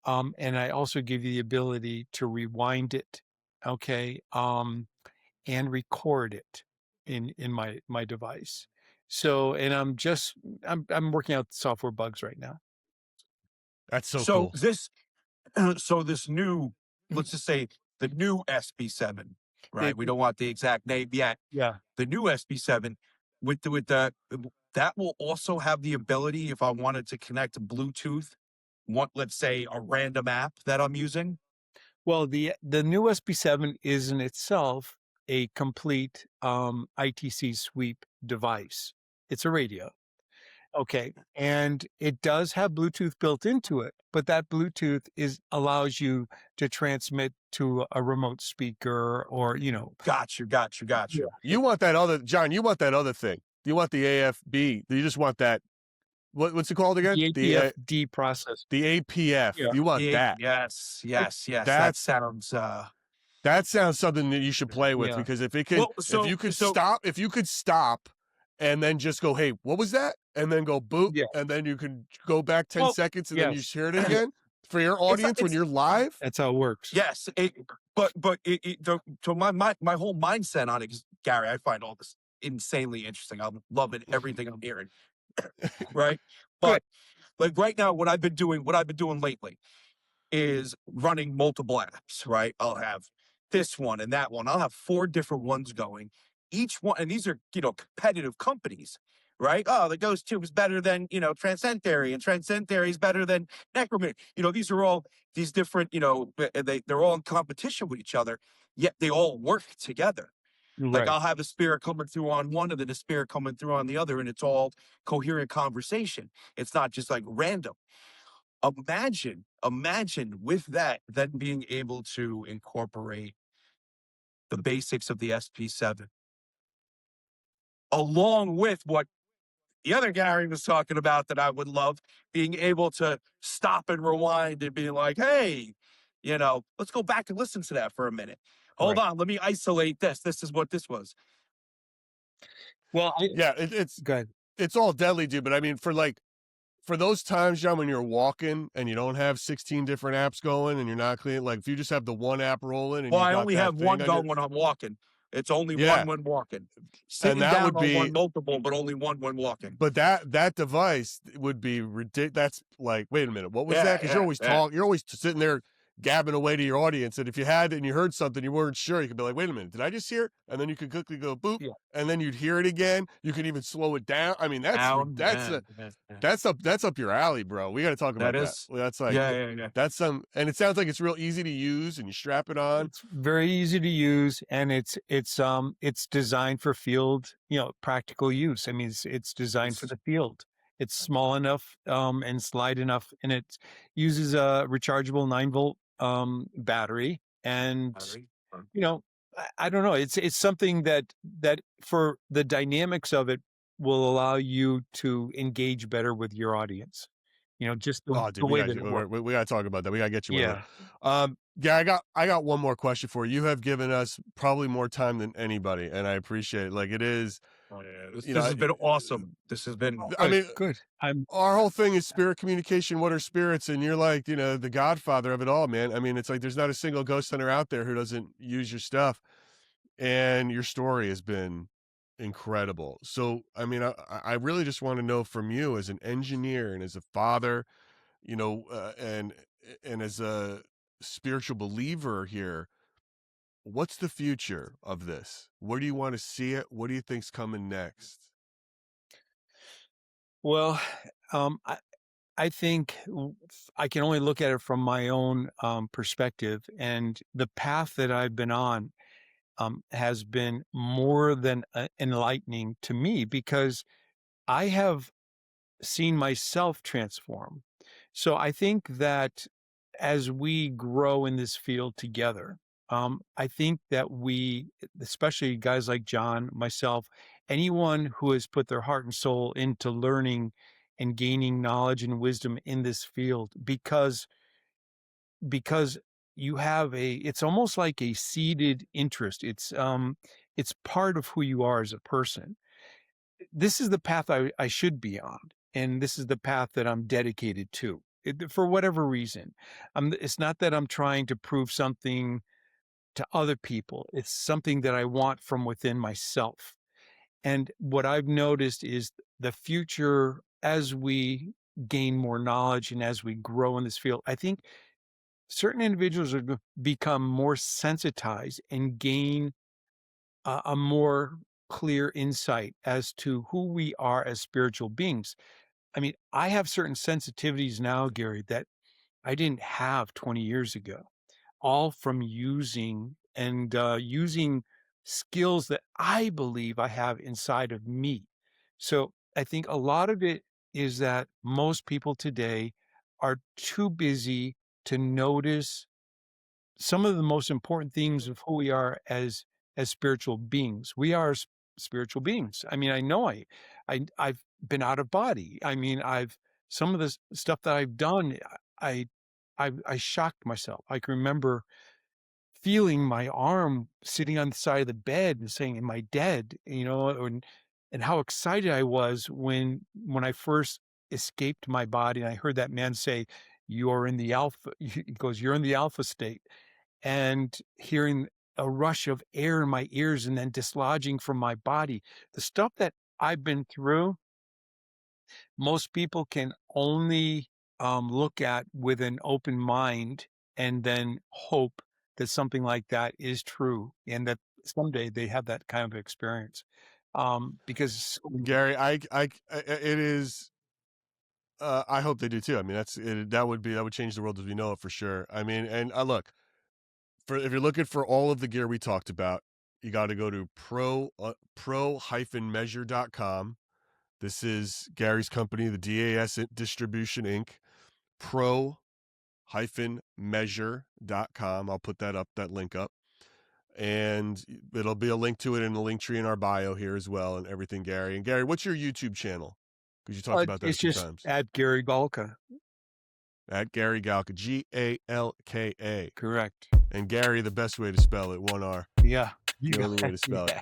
And I also give you the ability to rewind it, okay, and record it in my device. So, and I'm working out software bugs right now. That's so So cool. this new, let's just say the new SB7, right? We don't want the exact name yet. Yeah. The new SB7 with the that will also have the ability, if I wanted to connect to Bluetooth, let's say a random app that I'm using. Well, the new SB7 is in itself a complete ITC sweep device. It's a radio. Okay. And it does have Bluetooth built into it, but that Bluetooth allows you to transmit to a remote speaker or, Got you. Yeah. You want that other, John, you want that other thing. You want the AFB. You just want that. What's it called again? The APFD process. The APF. Yeah. You want that. Yes. That sounds something that you should play with, because if it could, if you could stop and then just go, hey, what was that? And then go boop, and then you can go back 10 seconds and then you hear it again for your audience when you're live. That's how it works. Yes. So my whole mindset on it, Gary, I find all this insanely interesting. I'm loving everything I'm hearing. Right. But like right now, what I've been doing lately is running multiple apps, right? I'll have this one and that one. I'll have 4 different ones going. Each one, and these are, competitive companies, right? Oh, the Ghost Tube is better than, Transcentary, and Transcentary is better than Necromancer. These are all these different, they're all in competition with each other, yet they all work together. Like I'll have a spirit coming through on one and then a spirit coming through on the other, and it's all coherent conversation. It's not just like random. Imagine with that, then being able to incorporate the basics of the SP7 along with what the other Gary was talking about that I would love, being able to stop and rewind and be like, hey, let's go back and listen to that for a minute. Hold on, let me isolate this. This is what this was. Well, it's good. It's all deadly, dude. But I mean, for those times, John, when you're walking and you don't have 16 different apps going and you're not clean, like if you just have the one app rolling. And I only have one going when I'm walking. It's only one when walking. Sitting down would be on multiple, but only one when walking. But that device would be ridiculous. That's like, wait a minute, what was that? Because you're always talking, you're always sitting there gabbing away to your audience, and if you had and you heard something you weren't sure, you could be like, wait a minute, did I just hear it? And then you could quickly go boop, and then you'd hear it again. You can even slow it down. I mean, that's up your alley, bro. We got to talk about that. That's like that's some, and it sounds like it's real easy to use, and you strap it on. It's very easy to use, and it's designed for field, practical use. I mean, it's designed for the field. It's small enough and slide enough, and it uses a rechargeable 9-volt battery. And I don't know. It's something that for the dynamics of it will allow you to engage better with your audience. Just the way that it works. We got to talk about that. We got to get you. Yeah, I got one more question for you. You have given us probably more time than anybody, and I appreciate it. Like, it is Oh, yeah. This You know, has been awesome. This has been. I mean, Good. our whole thing is spirit communication. What are spirits? And you're like, the godfather of it all, man. I mean, it's like there's not a single ghost hunter out there who doesn't use your stuff. And your story has been incredible. So, I mean, I really just want to know from you as an engineer and as a father, and as a spiritual believer here, what's the future of this? Where do you want to see it? What do you think's coming next? Well, I think I can only look at it from my own perspective, and the path that I've been on has been more than enlightening to me because I have seen myself transform. So I think that as we grow in this field together, I think that we, especially guys like John, myself, anyone who has put their heart and soul into learning and gaining knowledge and wisdom in this field, because you have it's almost like a seeded interest. It's part of who you are as a person. This is the path I should be on, and this is the path that I'm dedicated to for whatever reason. It's not that I'm trying to prove something to other people. It's something that I want from within myself. And what I've noticed is the future as we gain more knowledge and as we grow in this field, I think certain individuals are going to become more sensitized and gain a more clear insight as to who we are as spiritual beings. I mean, I have certain sensitivities now, Gary, that I didn't have 20 years ago, all from using skills that I believe I have inside of me. So I think a lot of it is that most people today are too busy to notice some of the most important things of who we are as spiritual beings. We are spiritual beings. I mean, I know I've been out of body. I mean, some of the stuff that I've done, I I shocked myself. I can remember feeling my arm sitting on the side of the bed and saying, "Am I dead?" And how excited I was when I first escaped my body and I heard that man say, "You're in the alpha." He goes, "You're in the alpha state." And hearing a rush of air in my ears and then dislodging from my body, the stuff that I've been through, most people can only look at with an open mind and then hope that something like that is true and that someday they have that kind of experience. Because Gary, it is. I hope they do too. I mean, that would change the world as we know it for sure. I mean, and look, if you're looking for all of the gear we talked about, you got to go to pro-measure.com. This is Gary's company, the DAS Distribution Inc. pro-measure.com. I'll put that link up. And it'll be a link to it in the link tree in our bio here as well and everything, Gary. And Gary, what's your YouTube channel? Because you talked about that a few times. It's just at Gary Galka. At Gary Galka, Galka. Correct. And Gary, the best way to spell it, 1 R. Yeah. The only way to spell it.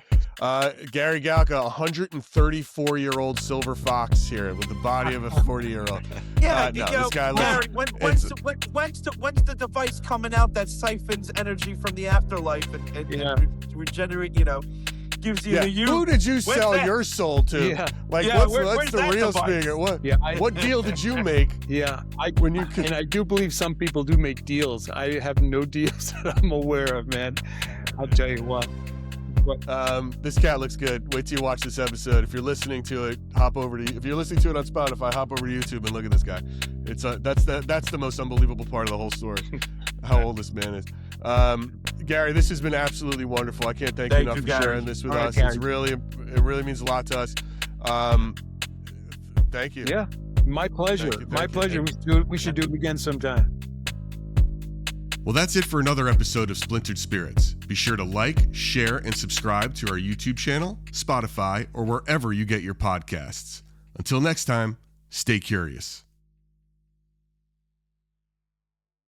Gary Galka, 134-year-old silver fox here with the body of a 40-year-old. Yeah, this guy Gary, when's the device coming out that siphons energy from the afterlife and regenerate, gives you the Who did you sell your soul to? Yeah. What's the real speaker? What deal did you make? Yeah. And I do believe some people do make deals. I have no deals that I'm aware of, man. I'll tell you what. This cat looks good. Wait till you watch this episode. If you're listening to it, if you're listening to it on Spotify, hop over to YouTube and look at this guy. It's that's the most unbelievable part of the whole story. How old this man is. Gary, this has been absolutely wonderful. I can't thank you enough for sharing this with us. It really means a lot to us. Thank you. Yeah, my pleasure. My pleasure. We should do it again sometime. Well, that's it for another episode of Splintered Spirits. Be sure to like, share, and subscribe to our YouTube channel, Spotify, or wherever you get your podcasts. Until next time, stay curious.